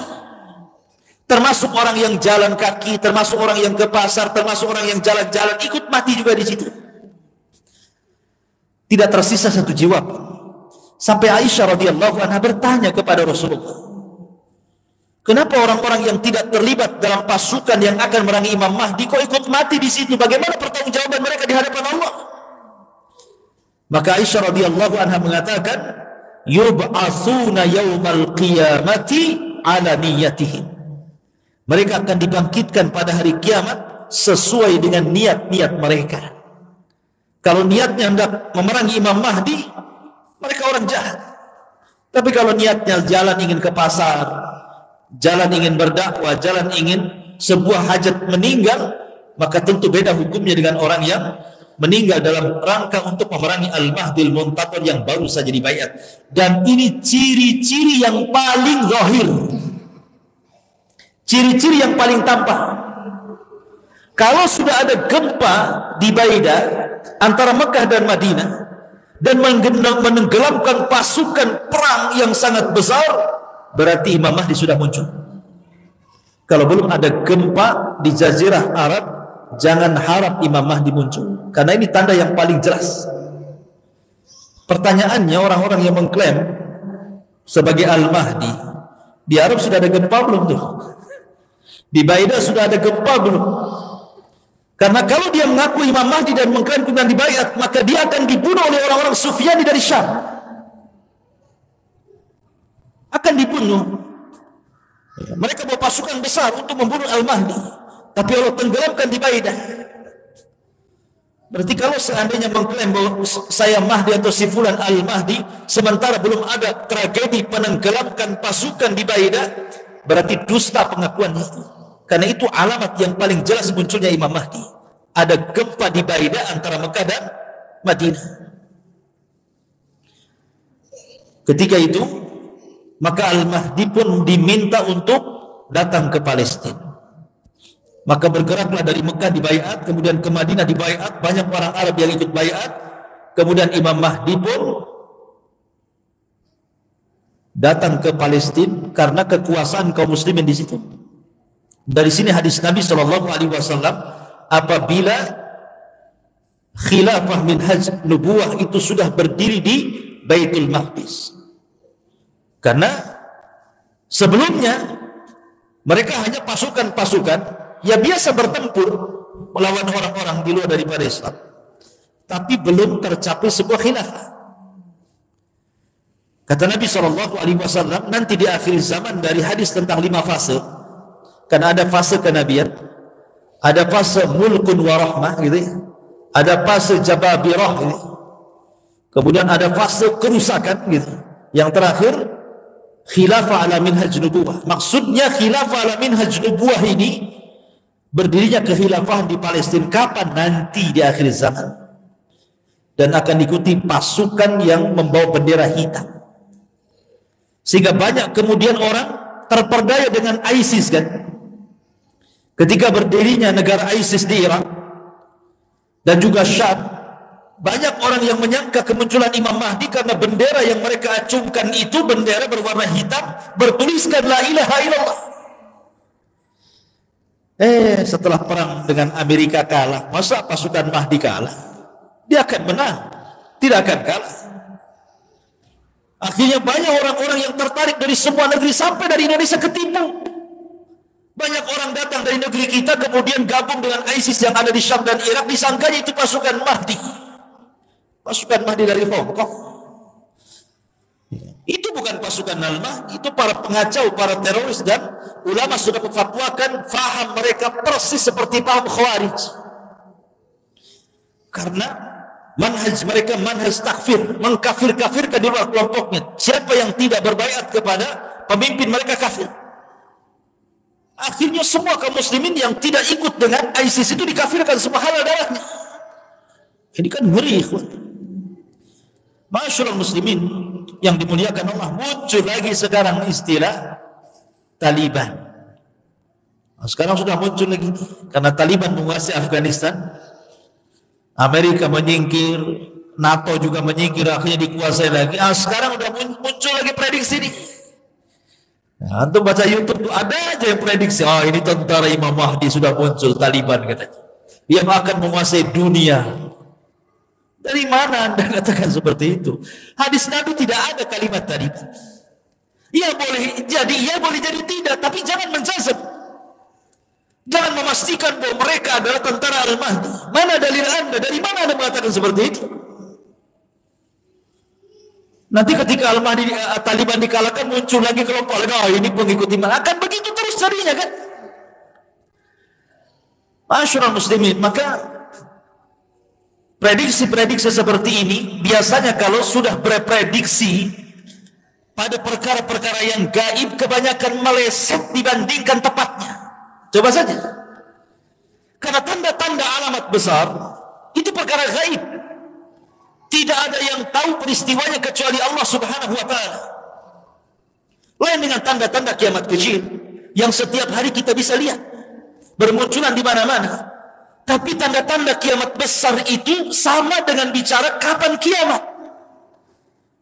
[SPEAKER 2] Termasuk orang yang jalan kaki, termasuk orang yang ke pasar, termasuk orang yang jalan-jalan ikut mati juga di situ. Tidak tersisa satu jiwa. Sampai Aisyah radhiyallahu anha bertanya kepada Rasulullah, kenapa orang-orang yang tidak terlibat dalam pasukan yang akan merangi Imam Mahdi kok ikut mati di situ? Bagaimana pertanggungjawaban mereka di hadapan Allah? Maka Aisyah radhiyallahu anha mengatakan, yub'atsuna yaumal qiyamati ala niyyatihim. Mereka akan dibangkitkan pada hari kiamat sesuai dengan niat-niat mereka. Kalau niatnya hendak memerangi Imam Mahdi, mereka orang jahat. Tapi kalau niatnya jalan ingin ke pasar, jalan ingin berdakwah, jalan ingin sebuah hajat meninggal, maka tentu beda hukumnya dengan orang yang meninggal dalam rangka untuk memerangi Al-Mahdil Muntadhar yang baru saja dibaiat. Dan ini ciri-ciri yang paling zahir, ciri-ciri yang paling tampak. Kalau sudah ada gempa di Baidah antara Mekah dan Madinah dan menenggelamkan pasukan perang yang sangat besar, berarti Imam Mahdi sudah muncul. Kalau belum ada gempa di Jazirah Arab, jangan harap Imam Mahdi muncul, karena ini tanda yang paling jelas. Pertanyaannya, orang-orang yang mengklaim sebagai Al-Mahdi, di Arab sudah ada gempa belum tuh? Di Baidah sudah ada gempa belum? Karena kalau dia mengaku Imam Mahdi dan mengklaim kemudian dibaiat, maka dia akan dibunuh oleh orang-orang Sufyani dari Syam. Akan dibunuh. Mereka bawa pasukan besar untuk membunuh Al-Mahdi, tapi Allah tenggelamkan di Baidah. Berarti kalau seandainya mengklaim bahwa saya Mahdi atau si fulan Al-Mahdi, sementara belum ada tragedi penenggelamkan pasukan di Baidah, berarti dusta pengakuan itu. Karena itu alamat yang paling jelas munculnya Imam Mahdi. Ada gempa di Baidah antara Mekah dan Madinah. Ketika itu, maka Al-Mahdi pun diminta untuk datang ke Palestina. Maka bergeraklah dari Mekah dibaiat, kemudian ke Madinah dibaiat, banyak orang Arab yang ikut baiat. Kemudian Imam Mahdi pun datang ke Palestina karena kekuasaan kaum muslimin di situ. Dari sini hadis Nabi sallallahu alaihi wasallam, apabila khilafah minhaj nubuwah itu sudah berdiri di Baitul Maqdis. Karena sebelumnya mereka hanya pasukan-pasukan ya biasa bertempur melawan orang-orang di luar daripada Islam, tapi belum tercapai sebuah khilafah. Kata Nabi SAW, nanti di akhir zaman dari hadis tentang 5 fase, karena ada fase kenabian, ada fase mulkun wa rahmah gitu ya, ada fase jababirah gitu, kemudian ada fase kerusakan gitu, yang terakhir khilafah ala minhaj nubuwah. Maksudnya khilafah ala minhaj nubuwah ini berdirinya kekhilafah di Palestina kapan? Nanti di akhir zaman, dan akan diikuti pasukan yang membawa bendera hitam, sehingga banyak kemudian orang terperdaya dengan ISIS kan. Ketika berdirinya negara ISIS di Irak dan juga Syam, banyak orang yang menyangka kemunculan Imam Mahdi karena bendera yang mereka acungkan itu bendera berwarna hitam bertuliskan la ilaha illallah. Setelah perang dengan Amerika kalah, masa pasukan Mahdi kalah? Dia akan menang, tidak akan kalah. Akhirnya banyak orang-orang yang tertarik dari semua negeri sampai dari Indonesia ketipu. Banyak orang datang dari negeri kita kemudian gabung dengan ISIS yang ada di Syam dan Irak, disangkanya itu pasukan Mahdi. Pasukan Mahdi dari Hong Kong. Itu bukan pasukan Al-Mahdi, itu para pengacau, para teroris, dan ulama sudah memfatwakan faham mereka persis seperti paham Khawarij. Karena manhaj mereka manhaj takfir, mengkafir-kafirkan di luar kelompoknya. Siapa yang tidak berbaiat kepada pemimpin mereka kafir. Akhirnya semua kaum muslimin yang tidak ikut dengan ISIS itu dikafirkan, semua halal darahnya. Ini kan ngeri, ikhwan. Masyaallah muslimin yang dimuliakan Allah, muncul lagi sekarang istilah Taliban. Sekarang sudah muncul lagi karena Taliban menguasai Afghanistan. Amerika menyingkir, NATO juga menyingkir, akhirnya dikuasai lagi. Sekarang sudah muncul lagi prediksi ini. Nah, antum baca YouTube tuh ada aja yang prediksi, ini tentara Imam Mahdi sudah muncul, Taliban katanya, yang akan menguasai dunia. Dari mana Anda katakan seperti itu? Hadis Nabi tidak ada kalimat Taliban. Ya boleh jadi tidak, tapi jangan menjazam. Jangan memastikan bahwa mereka adalah tentara Al-Mahdi. Mana dalil Anda? Dari mana Anda mengatakan seperti itu? Nanti ketika Al-Mahdi Taliban dikalahkan, muncul lagi kelompok lain, ini pengikut iman. Akan begitu terus jadinya kan? Masyaallah muslimin, maka prediksi-prediksi seperti ini biasanya kalau sudah berprediksi pada perkara-perkara yang gaib, kebanyakan meleset dibandingkan tepatnya. Coba saja. Karena tanda-tanda alamat besar itu perkara gaib. Tidak ada yang tahu peristiwanya kecuali Allah Subhanahu wa taala. Lain dengan tanda-tanda kiamat kecil yang setiap hari kita bisa lihat bermunculan di mana-mana. Tapi tanda-tanda kiamat besar itu sama dengan bicara kapan kiamat.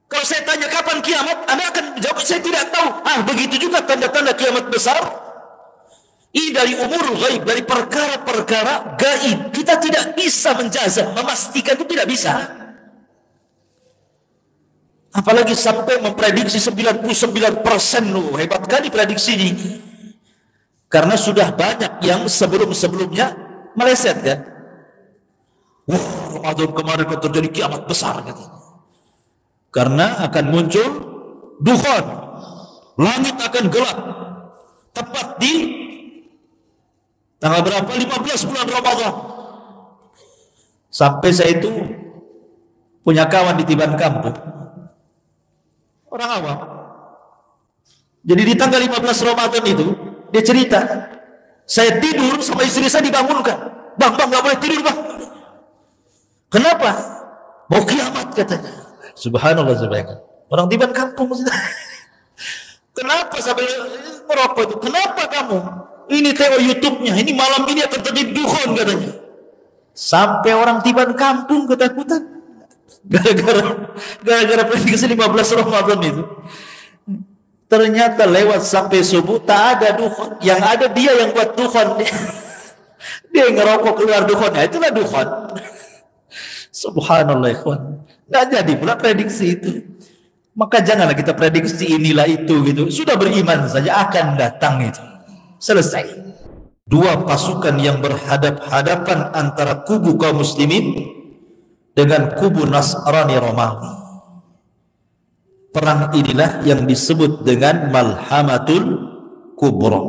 [SPEAKER 2] Kalau saya tanya kapan kiamat, Anda akan jawab saya tidak tahu. Begitu juga tanda-tanda kiamat besar. Ini dari umurul gaib, dari perkara-perkara gaib. Kita tidak bisa menjazam, memastikan itu tidak bisa. Apalagi sampai memprediksi 99%, hebat kali prediksi ini. Karena sudah banyak yang sebelum-sebelumnya meleset kan. Ramadan kemarin kok terjadi kiamat besar katanya. Karena akan muncul dukhan, langit akan gelap. Tepat di tanggal berapa? 15 bulan Ramadan. Sampai saya itu punya kawan di Tiban Kampung, orang awam. Jadi di tanggal 15 Ramadan itu dia cerita, saya tidur sama istri saya dibangunkan. Bang, gak boleh tidur bang. Kenapa? Mau kiamat katanya. Subhanallah, subhanallah. Orang Tiban Kampung. Kenapa sampai merokok itu? Kenapa kamu? Ini tengok YouTube-nya. Ini malam ini akan terjadi dukhan katanya. Sampai orang Tiban Kampung ketakutan. Gara-gara prediksi 15 Ramadan itu. Ternyata lewat sampai subuh tak ada dukhan. Yang ada dia yang buat dukhan. Dia yang ngerokok keluar dukhannya. Itulah dukhan. Subhanallah ikhwan. Nggak jadi pula prediksi itu. Maka janganlah kita prediksi inilah itu gitu. Sudah beriman saja akan datang itu. Selesai. Dua pasukan yang berhadap-hadapan antara kubu kaum muslimin dengan kubu Nasrani Romawi. Perang inilah yang disebut dengan Malhamatul Kubra.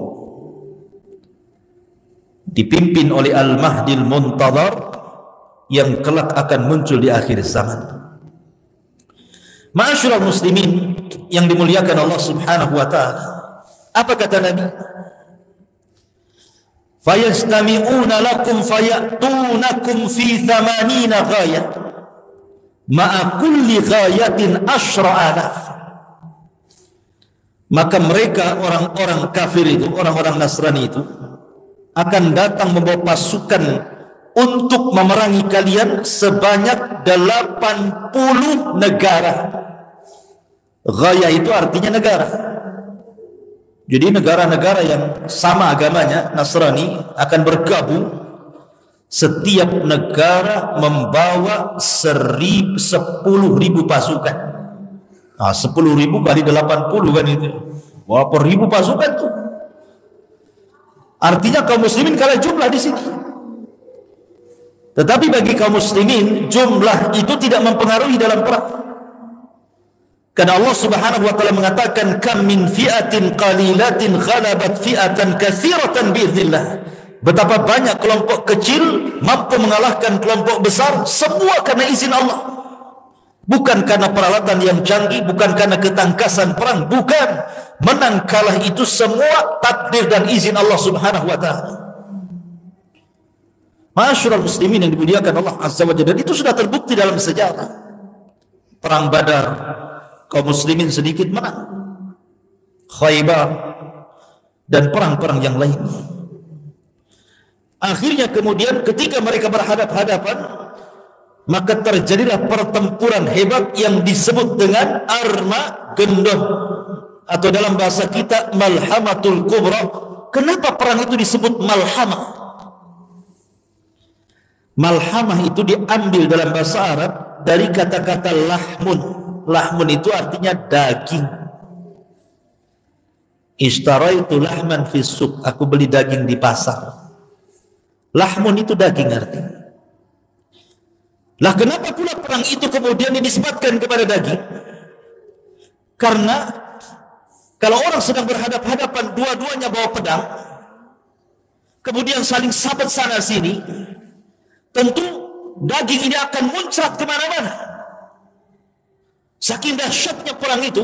[SPEAKER 2] Dipimpin oleh Al-Mahdil Muntadhar yang kelak akan muncul di akhir zaman. Ma'asyiral muslimin yang dimuliakan Allah Subhanahu wa taala. Apa kata Nabi? Fayastami'una lakum fayatunakum fi 80 ghayah. Ma'a kulli ghayatin 10,000. Maka mereka orang-orang kafir itu, orang-orang Nasrani itu akan datang membawa pasukan untuk memerangi kalian sebanyak 80 negara. Ghaya itu artinya negara. Jadi negara-negara yang sama agamanya, Nasrani, akan bergabung. Setiap negara membawa 10.000 pasukan. 10.000 kali 80 kan itu. Berapa ribu pasukan tuh? Artinya kaum muslimin kalah jumlah di sini. Tetapi bagi kaum muslimin jumlah itu tidak mempengaruhi dalam perang. Karena Allah Subhanahu wa taala mengatakan kam min fi'atin qalilatin ghalabat fi'atan katsiratan biiznillah. Betapa banyak kelompok kecil mampu mengalahkan kelompok besar, semua karena izin Allah. Bukan karena peralatan yang canggih, bukan karena ketangkasan perang, bukan. Menang kalah itu semua takdir dan izin Allah Subhanahu wa taala. Ma'asyiral muslimin yang dimuliakan Allah Azza wa Jalla, dan itu sudah terbukti dalam sejarah. Perang Badar kaum muslimin sedikit menang. Khaybar dan perang-perang yang lainnya. Akhirnya kemudian ketika mereka berhadap-hadapan, maka terjadilah pertempuran hebat yang disebut dengan Armageddon, atau dalam bahasa kita Malhamatul Kubra. Kenapa perang itu disebut malhamah? Malhamah itu diambil dalam bahasa Arab dari kata-kata lahmun. Lahmun itu artinya daging. Ishtaraitu lahman fis suq, aku beli daging di pasar. Lahmun itu daging artinya. Lah kenapa pula perang itu kemudian dinisbatkan kepada daging? Karena kalau orang sedang berhadap-hadapan, dua-duanya bawa pedang, kemudian saling sabet sana sini, tentu daging ini akan muncrat kemana-mana. Saking dahsyatnya perang itu,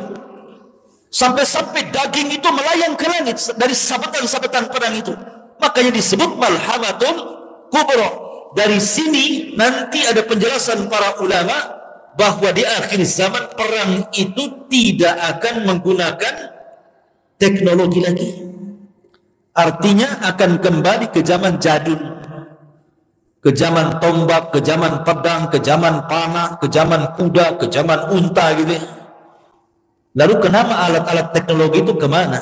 [SPEAKER 2] sampai-sampai daging itu melayang ke langit dari sabetan-sabetan perang itu. Makanya disebut Malhamatul Kubra. Dari sini nanti ada penjelasan para ulama bahwa di akhir zaman perang itu tidak akan menggunakan teknologi lagi. Artinya akan kembali ke zaman jadul, ke zaman tombak, ke zaman pedang, ke zaman panah, ke zaman kuda, ke zaman unta gitu. Lalu kenapa alat-alat teknologi itu kemana?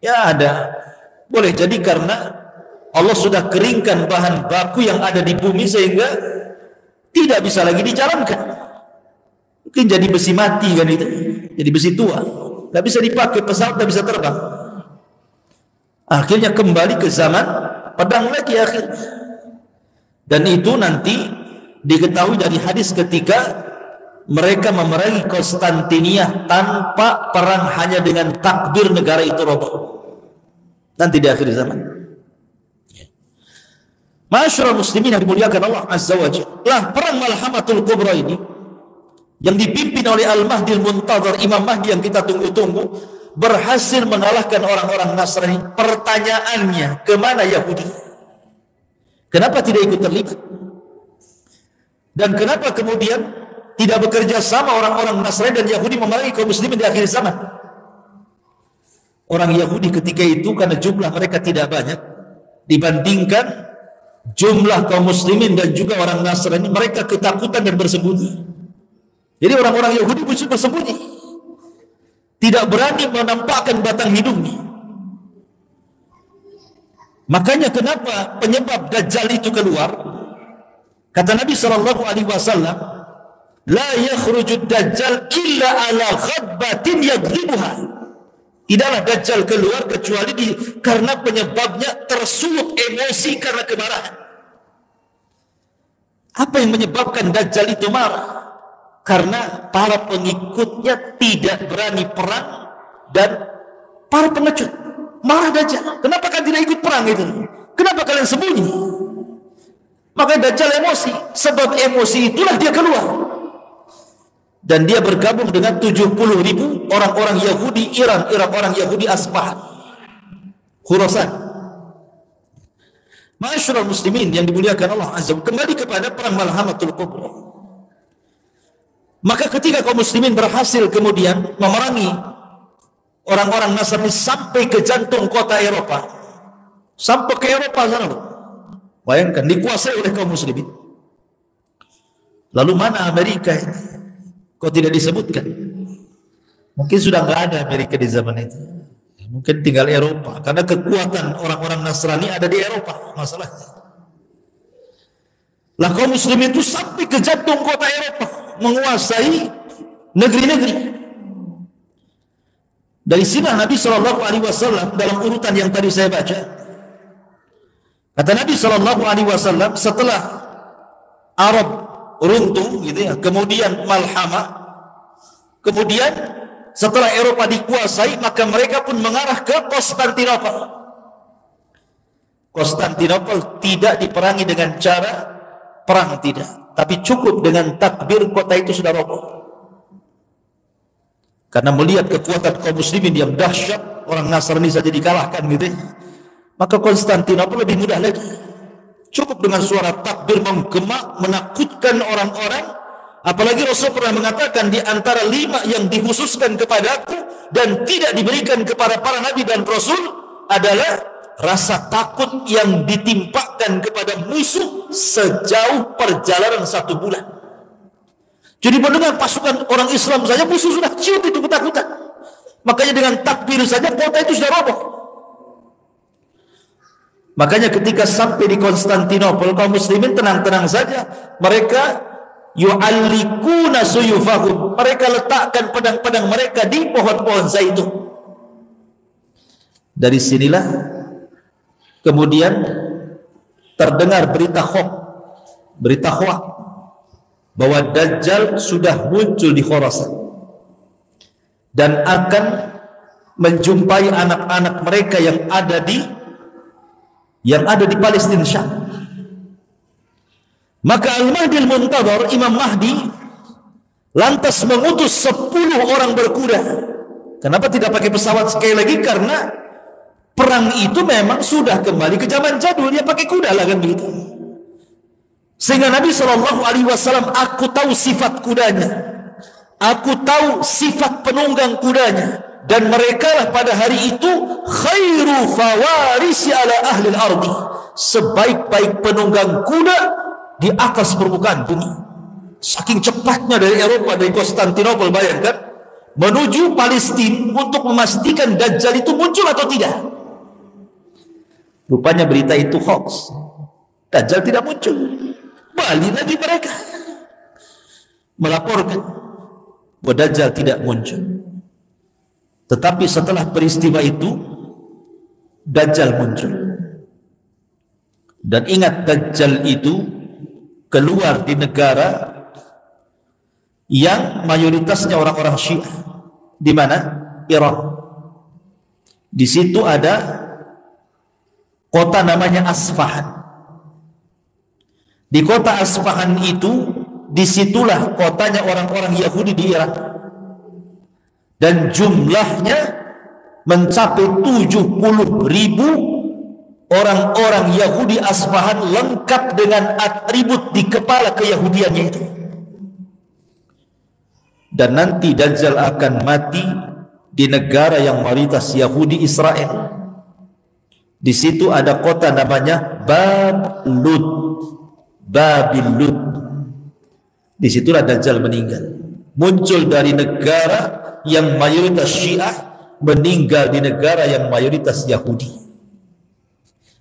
[SPEAKER 2] Ya ada. Boleh jadi karena Allah sudah keringkan bahan baku yang ada di bumi sehingga tidak bisa lagi dijalankan. Mungkin jadi besi mati kan itu, jadi besi tua, tidak bisa dipakai, pesawat tidak bisa terbang. Akhirnya kembali ke zaman pedang lagi akhirnya. Dan itu nanti diketahui dari hadis ketika mereka memerangi Konstantinia tanpa perang, hanya dengan takbir negara itu roboh. Nanti di akhir zaman. Ma'asyiral muslimin yang dimuliakan Allah Azza wa Jalla, perang Malhamatul Kubra ini yang dipimpin oleh Al-Mahdi Al-Muntadhar, Imam Mahdi yang kita tunggu-tunggu, berhasil mengalahkan orang-orang Nasrani. Pertanyaannya, kemana Yahudi? Kenapa tidak ikut terlibat? Dan kenapa kemudian tidak bekerja sama orang-orang Nasrani dan Yahudi memerangi kaum muslimin di akhir zaman? Orang Yahudi ketika itu karena jumlah mereka tidak banyak dibandingkan jumlah kaum muslimin dan juga orang Nasrani, mereka ketakutan dan bersembunyi. Jadi orang-orang Yahudi bersembunyi, tidak berani menampakkan batang hidungnya. Makanya kenapa penyebab Dajjal itu keluar? Kata Nabi SAW, la yakhrujud Dajjal illa ala ghadbatin yadribuha. Tidaklah Dajjal keluar kecuali karena penyebabnya tersulut emosi karena kemarahan. Apa yang menyebabkan Dajjal itu marah? Karena para pengikutnya tidak berani perang dan para pengecut. Marah Dajjal. Kenapa kalian tidak ikut perang itu? Kenapa kalian sembunyi? Maka Dajjal emosi. Sebab emosi itulah dia keluar. Dan dia bergabung dengan 70.000 orang-orang Yahudi Iran, orang Yahudi Asbahan, Khurasan. Ma'asyiral muslimin yang dimuliakan Allah Azza wa Jalla, kembali kepada perang Malhamatul Kubra. Maka ketika kaum muslimin berhasil kemudian memerangi orang-orang Nasrani sampai ke jantung kota Eropa, sampai ke Eropa sana, bayangkan dikuasai oleh kaum muslimin. Lalu mana Amerika ini? Kok tidak disebutkan? Mungkin sudah nggak ada Amerika di zaman itu. Mungkin tinggal Eropa, karena kekuatan orang-orang Nasrani ada di Eropa masalahnya. Lah kaum muslimin itu sampai ke jantung kota Eropa, menguasai negeri-negeri. Dari sini Nabi SAW dalam urutan yang tadi saya baca, Kata Nabi SAW, setelah Arab runtuh, gitu ya, kemudian malhamah, kemudian setelah Eropa dikuasai, maka mereka pun mengarah ke Konstantinopel. Konstantinopel tidak diperangi dengan cara perang, tidak, tapi cukup dengan takbir kota itu sudah roboh. Karena melihat kekuatan kaum muslimin yang dahsyat, orang Nasrani saja dikalahkan, gitu ya. Maka Konstantinopel lebih mudah lagi. Cukup dengan suara takbir menggema, menakutkan orang-orang. Apalagi Rasul pernah mengatakan, di antara 5 yang dikhususkan kepadaku dan tidak diberikan kepada para nabi dan rasul adalah rasa takut yang ditimpakan kepada musuh sejauh perjalanan 1 bulan. Jadi mendengar pasukan orang Islam saja, musuh sudah cium itu ketakutan. Makanya dengan takbir saja kota itu sudah roboh. Makanya ketika sampai di Konstantinopel, kaum muslimin tenang-tenang saja. Mereka yu'allikuna suyufahum, mereka letakkan pedang-pedang mereka di pohon-pohon zaitun. Dari sinilah kemudian terdengar berita hoak bahwa Dajjal sudah muncul di Khurasan dan akan menjumpai anak-anak mereka yang ada di Palestina, Syam. Maka Al-Mahdi Al-Muntadhar, Imam Mahdi, lantas mengutus 10 orang berkuda. Kenapa tidak pakai pesawat? Sekali lagi karena perang itu memang sudah kembali ke zaman jadul, dia pakai kuda lah, kan begitu. Sehingga Nabi SAW, aku tahu sifat kudanya, aku tahu sifat penunggang kudanya, dan mereka lah pada hari itu khairu fawarisi ala ahli al-ardi, sebaik-baik penunggang kuda di atas permukaan bumi. Saking cepatnya dari Eropa, dari Konstantinopel, bayangkan, menuju Palestina untuk memastikan Dajjal itu muncul atau tidak. Rupanya berita itu hoax, Dajjal tidak muncul. Balik lagi mereka melaporkan bahwa Dajjal tidak muncul. Tetapi setelah peristiwa itu Dajjal muncul. Dan ingat, Dajjal itu keluar di negara yang mayoritasnya orang-orang Syiah. Di mana? Iran. Di situ ada kota namanya Asfahan. Di kota Asfahan itu, disitulah kotanya orang-orang Yahudi di Irak. Dan jumlahnya mencapai 70.000 orang-orang Yahudi Asfahan, lengkap dengan atribut di kepala keyahudiannya itu. Dan nanti Dajjal akan mati di negara yang mayoritas Yahudi, Israel. Di situ ada kota namanya Babil Lud. Disitulah Dajjal meninggal. Muncul dari negara yang mayoritas Syiah, meninggal di negara yang mayoritas Yahudi.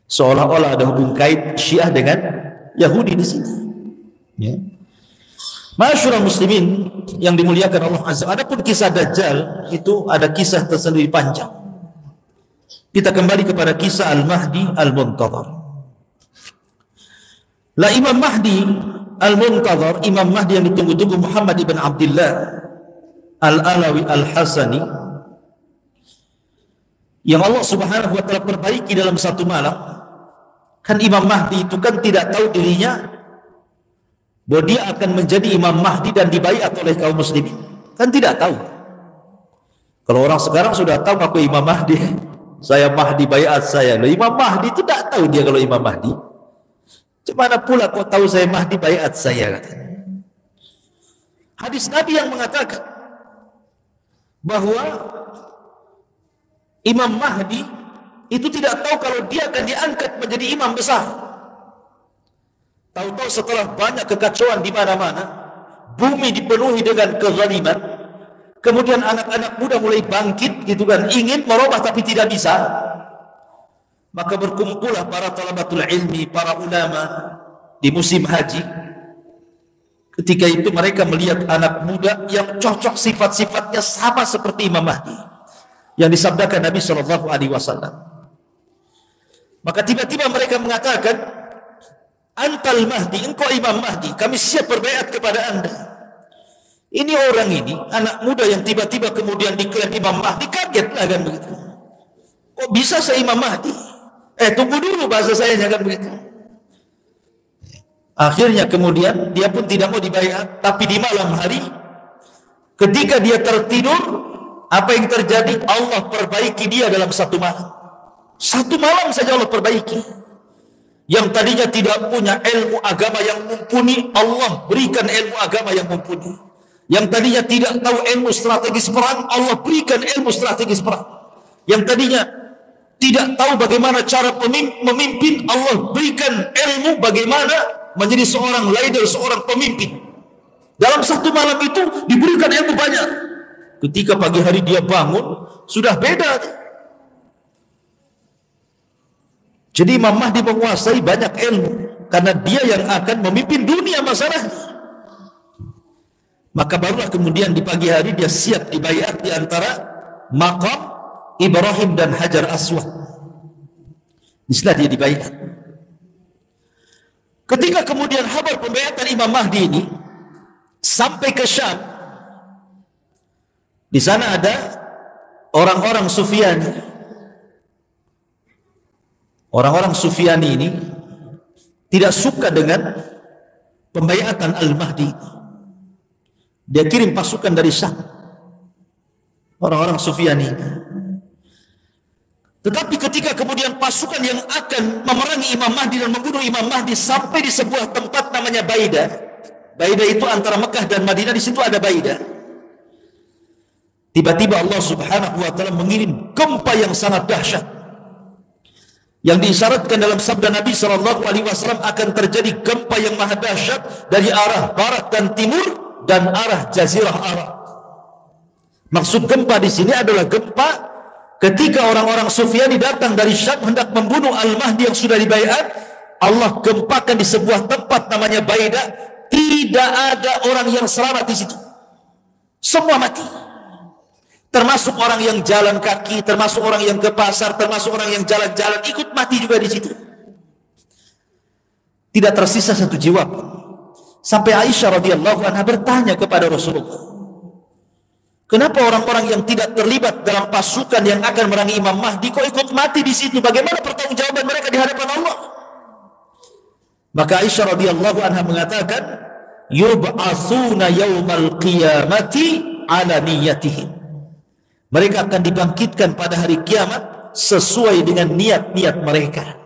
[SPEAKER 2] Seolah-olah ada hubung kait Syiah dengan Yahudi di sini. Ya. Masyaallah muslimin yang dimuliakan Allah Azza. Adapun kisah Dajjal itu ada kisah tersendiri panjang. Kita kembali kepada kisah Al-Mahdi Al-Muntadhar. Lah Imam Mahdi Al-Muntadhar, Imam Mahdi yang ditunggu-tunggu, Muhammad ibn Abdullah Al-Alawi Al-Hasani, yang Allah Subhanahu wa ta'ala perbaiki dalam satu malam. Kan Imam Mahdi itu kan tidak tahu dirinya bahwa dia akan menjadi Imam Mahdi dan dibaiat oleh kaum muslimin. Kan tidak tahu. Kalau orang sekarang sudah tahu aku Imam Mahdi, saya Mahdi, baiat saya. Loh, Imam Mahdi itu tidak tahu dia kalau Imam Mahdi. Gimana pula kau tahu saya Mahdi, baiat saya, katanya. Hadis Nabi yang mengatakan bahwa Imam Mahdi itu tidak tahu kalau dia akan diangkat menjadi imam besar. Tahu-tahu setelah banyak kekacauan di mana-mana, bumi dipenuhi dengan kezaliman, kemudian anak-anak muda mulai bangkit, gitu kan, ingin merubah tapi tidak bisa. Maka berkumpullah para talabatul ilmi, para ulama di musim haji. Ketika itu mereka melihat anak muda yang cocok sifat-sifatnya sama seperti Imam Mahdi yang disabdakan Nabi SAW. Maka tiba-tiba mereka mengatakan, antal Mahdi, engkau Imam Mahdi, kami siap berbaiat kepada anda. Ini orang ini, anak muda yang tiba-tiba kemudian diklaim Imam Mahdi, kaget lah kan begitu. Kok bisa saya Imam Mahdi? Tunggu dulu bahasa saya kan begitu. Akhirnya kemudian dia pun tidak mau dibaiat, tapi di malam hari ketika dia tertidur, apa yang terjadi? Allah perbaiki dia dalam satu malam. Satu malam saja Allah perbaiki. Yang tadinya tidak punya ilmu agama yang mumpuni, Allah berikan ilmu agama yang mumpuni. Yang tadinya tidak tahu ilmu strategis perang, Allah berikan ilmu strategis perang. Yang tadinya tidak tahu bagaimana cara memimpin, Allah berikan ilmu bagaimana menjadi seorang leader, seorang pemimpin. Dalam satu malam itu diberikan ilmu banyak. Ketika pagi hari dia bangun, sudah beda. Jadi Imam Mahdi menguasai banyak ilmu, karena dia yang akan memimpin dunia masalahnya. Maka barulah kemudian di pagi hari dia siap dibaiat di antara maqam Ibrahim dan Hajar Aswad. Disinilah dia dibaiat. Ketika kemudian kabar pembaiatan Imam Mahdi ini sampai ke Syam, di sana ada orang-orang Sufyani. Orang-orang Sufyani ini tidak suka dengan pembaiatan Al-Mahdi. Dia kirim pasukan dari Syam. Orang-orang Sufyani. Tetapi ketika kemudian pasukan yang akan memerangi Imam Mahdi dan membunuh Imam Mahdi sampai di sebuah tempat namanya Baida. Baida itu antara Mekah dan Madinah, di situ ada Baida. Tiba-tiba Allah Subhanahu wa taala mengirim gempa yang sangat dahsyat. Yang diisyaratkan dalam sabda Nabi SAW akan terjadi gempa yang maha dahsyat dari arah barat dan timur dan arah Jazirah Arab. Maksud gempa di sini adalah gempa ketika orang-orang Sufyani datang dari Syam hendak membunuh Al-Mahdi yang sudah dibaiat. Allah gempakan di sebuah tempat namanya Baida. Tidak ada orang yang selamat di situ. Semua mati. Termasuk orang yang jalan kaki, termasuk orang yang ke pasar, termasuk orang yang jalan-jalan, ikut mati juga di situ. Tidak tersisa satu jiwa pun. Sampai Aisyah radhiyallahu anha bertanya kepada Rasulullah, kenapa orang-orang yang tidak terlibat dalam pasukan yang akan merangi Imam Mahdi kok ikut mati di situ? Bagaimana pertanggungjawaban mereka di hadapan Allah? Maka Aisyah radhiyallahu anha mengatakan, yub'atsuna yaumal qiyamati ala niyyatihim. Mereka akan dibangkitkan pada hari kiamat sesuai dengan niat-niat mereka.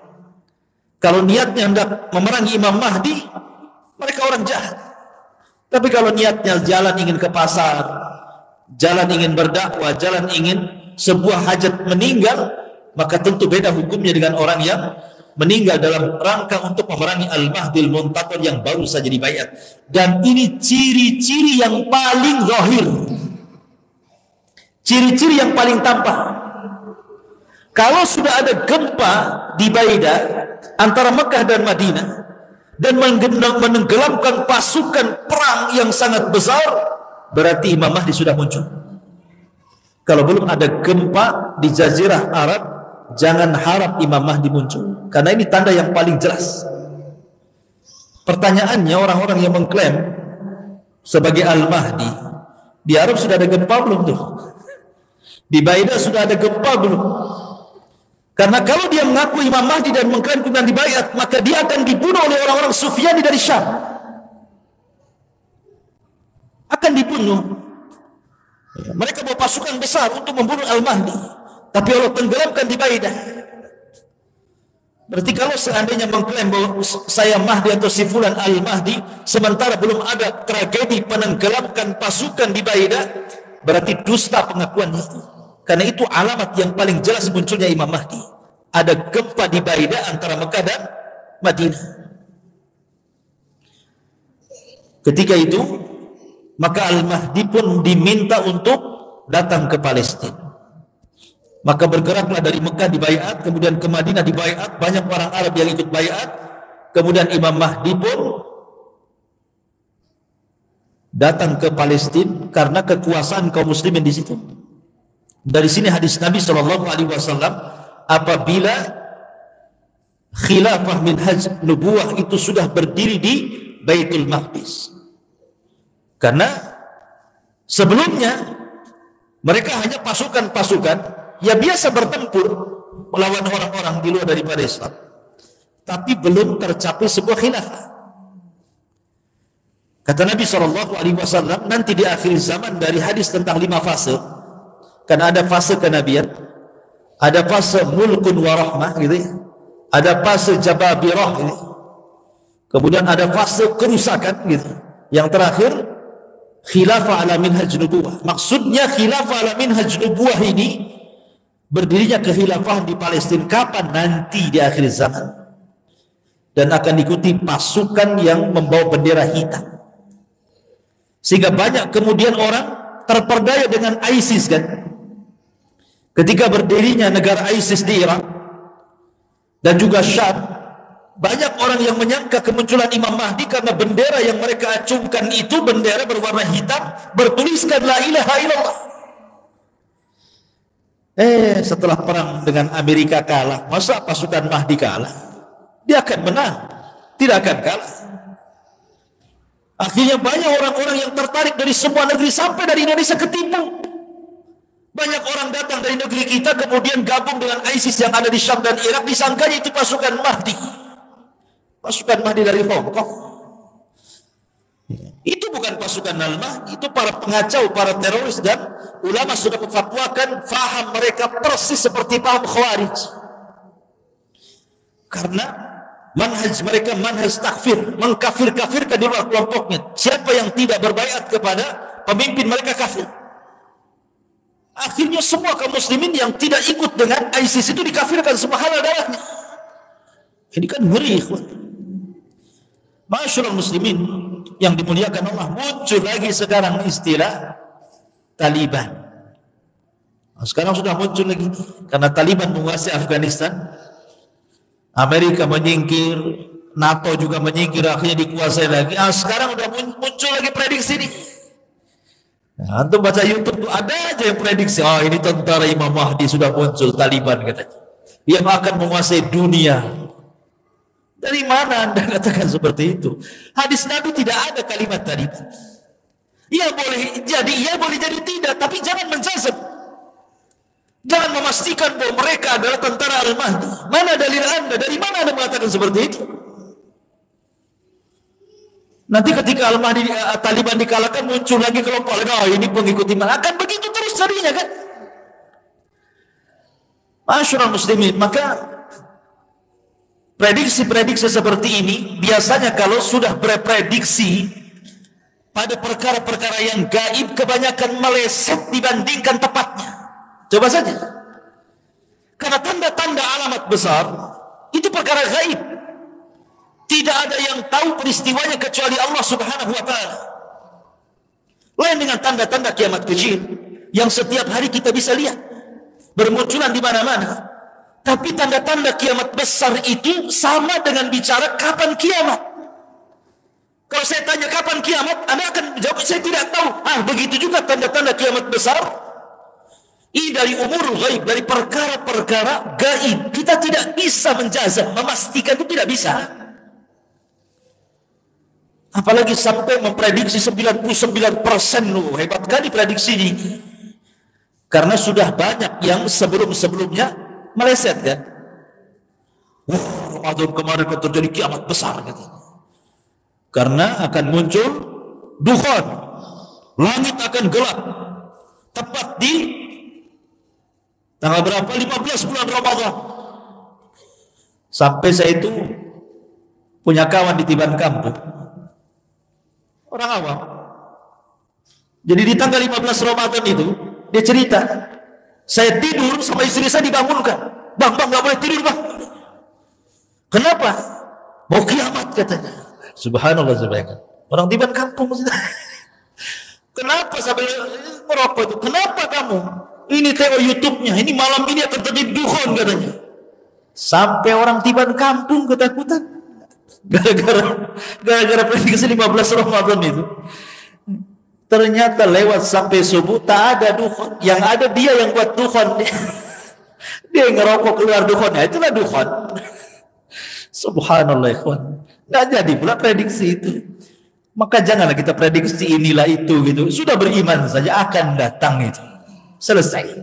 [SPEAKER 2] Kalau niatnya hendak memerangi Imam Mahdi, mereka orang jahat. Tapi kalau niatnya jalan ingin ke pasar, jalan ingin berdakwah, jalan ingin sebuah hajat meninggal, maka tentu beda hukumnya dengan orang yang meninggal dalam rangka untuk memerangi Al-Mahdil Muntaqir yang baru saja dibaiat. Dan ini ciri-ciri yang paling zahir. Ciri-ciri yang paling tampak. Kalau sudah ada gempa di Baida antara Mekah dan Madinah dan menenggelamkan pasukan perang yang sangat besar, berarti Imam Mahdi sudah muncul. Kalau belum ada gempa di Jazirah Arab, jangan harap Imam Mahdi muncul, karena ini tanda yang paling jelas. Pertanyaannya, orang-orang yang mengklaim sebagai Al-Mahdi, di Arab sudah ada gempa belum tuh? Di Baida sudah ada gempa belum? Karena kalau dia mengaku Imam Mahdi dan mengklaim kemudian dibaiat, maka dia akan dibunuh oleh orang-orang Sufyani dari Syam. Akan dibunuh. Mereka bawa pasukan besar untuk membunuh Al-Mahdi, tapi Allah tenggelamkan di Baida. Berarti kalau seandainya mengklaim bahwa saya Mahdi atau si fulan Al-Mahdi, sementara belum ada tragedi penenggelamkan pasukan di Baida, berarti dusta pengakuan itu. Karena itu alamat yang paling jelas munculnya Imam Mahdi. Ada gempa di Baida antara Mekah dan Madinah. Ketika itu, maka Al-Mahdi pun diminta untuk datang ke Palestina. Maka bergeraklah dari Mekah dibaiat, kemudian ke Madinah dibaiat, banyak orang Arab yang ikut baiat. Kemudian Imam Mahdi pun datang ke Palestina karena kekuasaan kaum muslimin di situ. Dari sini hadis Nabi SAW, apabila khilafah minhaj nubuwah itu sudah berdiri di Baitul Maqdis. Karena sebelumnya mereka hanya pasukan-pasukan yang biasa bertempur melawan orang-orang di luar daripada Islam, tapi belum tercapai sebuah khilafah. Kata Nabi SAW, nanti di akhir zaman dari hadis tentang 5 fase, karena ada fase kenabian, ada fase mulkun warahmah gitu ya, ada fase jababirah gitu, kemudian ada fase kerusakan gitu, yang terakhir khilafah ala minhaj nubuwah. Maksudnya khilafah ala minhaj nubuwah ini berdirinya kehilafahan di Palestina kapan? Nanti di akhir zaman, dan akan diikuti pasukan yang membawa bendera hitam. Sehingga banyak kemudian orang terperdaya dengan ISIS kan. Ketika berdirinya negara ISIS di Irak dan juga Syam, banyak orang yang menyangka kemunculan Imam Mahdi karena bendera yang mereka acungkan itu bendera berwarna hitam bertuliskan la ilaha illallah. Setelah perang dengan Amerika kalah, masa pasukan Mahdi kalah? Dia akan menang, tidak akan kalah. Akhirnya banyak orang-orang yang tertarik dari semua negeri, sampai dari Indonesia ketipu. Banyak orang datang dari negeri kita kemudian gabung dengan ISIS yang ada di Syam dan Irak, disangkanya itu pasukan Mahdi. Pasukan Mahdi dari Hong Kong. Itu bukan pasukan Al-Mahdi, itu para pengacau, para teroris, dan ulama sudah memfatwakan faham mereka persis seperti paham Khawarij. Karena manhaj mereka manhaj takfir, mengkafir-kafirkan di luar kelompoknya. Siapa yang tidak berbaiat kepada pemimpin mereka kafir. Akhirnya semua kaum muslimin yang tidak ikut dengan ISIS itu dikafirkan, semua halal darahnya. Ini kan ngeri, ikhwan. Masyaallah muslimin yang dimuliakan Allah, muncul lagi sekarang istilah Taliban. Sekarang sudah muncul lagi karena Taliban menguasai Afghanistan. Amerika menyingkir, NATO juga menyingkir, akhirnya dikuasai lagi. Sekarang udah muncul lagi prediksi nih. Nah, antum baca YouTube tuh ada aja yang prediksi, ini tentara Imam Mahdi sudah muncul, Taliban katanya, yang akan menguasai dunia. Dari mana Anda katakan seperti itu? Hadis Nabi tidak ada kalimat Taliban. Ia boleh jadi tidak, tapi jangan menjazam. Jangan memastikan bahwa mereka adalah tentara Al-Mahdi. Mana dalil Anda? Dari mana Anda mengatakan seperti itu? Nanti ketika Al-Mahdi, Taliban dikalahkan, muncul lagi kelompok lain. Ini pengikut iman. Akan begitu terus jadinya kan? Masyaallah muslimin, maka prediksi-prediksi seperti ini biasanya kalau sudah berprediksi pada perkara-perkara yang gaib, kebanyakan meleset dibandingkan tepatnya. Coba saja. Karena tanda-tanda alamat besar itu perkara gaib. Tidak ada yang tahu peristiwanya kecuali Allah Subhanahu wa taala. Lain dengan tanda-tanda kiamat kecil yang setiap hari kita bisa lihat bermunculan di mana-mana. Tapi tanda-tanda kiamat besar itu sama dengan bicara kapan kiamat. Kalau saya tanya kapan kiamat, Anda akan jawab saya tidak tahu. Begitu juga tanda-tanda kiamat besar. Ini dari umur gaib, dari perkara-perkara gaib. Kita tidak bisa menjazam, memastikan itu tidak bisa. Apalagi sampai memprediksi 99%. Hebat kali prediksi ini. Karena sudah banyak yang sebelum-sebelumnya meleset kan. Ramadan kemarin akan terjadi kiamat besar gitu. Karena akan muncul dukhan, langit akan gelap. Tepat di tanggal berapa? 15 bulan Ramadan. Sampai saya itu punya kawan di Tiban Kampung, orang awam. Jadi di tanggal 15 Ramadan itu dia cerita, saya tidur sama istri saya dibangunkan. Bang, gak boleh tidur bang. Kenapa? Mau kiamat katanya. Subhanallah, subhanallah. Orang Tiban Kampung. Kenapa sampai merokok itu? Kenapa kamu? Ini tengok YouTube-nya. Ini malam ini akan terjadi dukhon katanya. Sampai orang Tiban Kampung ketakutan. Gara-gara prediksi 15 Ramadan itu. Ternyata lewat sampai subuh tak ada dukhon. Yang ada dia yang buat dukhon. Dia yang ngerokok keluar dukhonnya. Itulah dukhon. Subhanallah ikhwan. Nggak jadi pula prediksi itu. Maka janganlah kita prediksi inilah itu gitu. Sudah beriman saja akan datang itu. Selesai.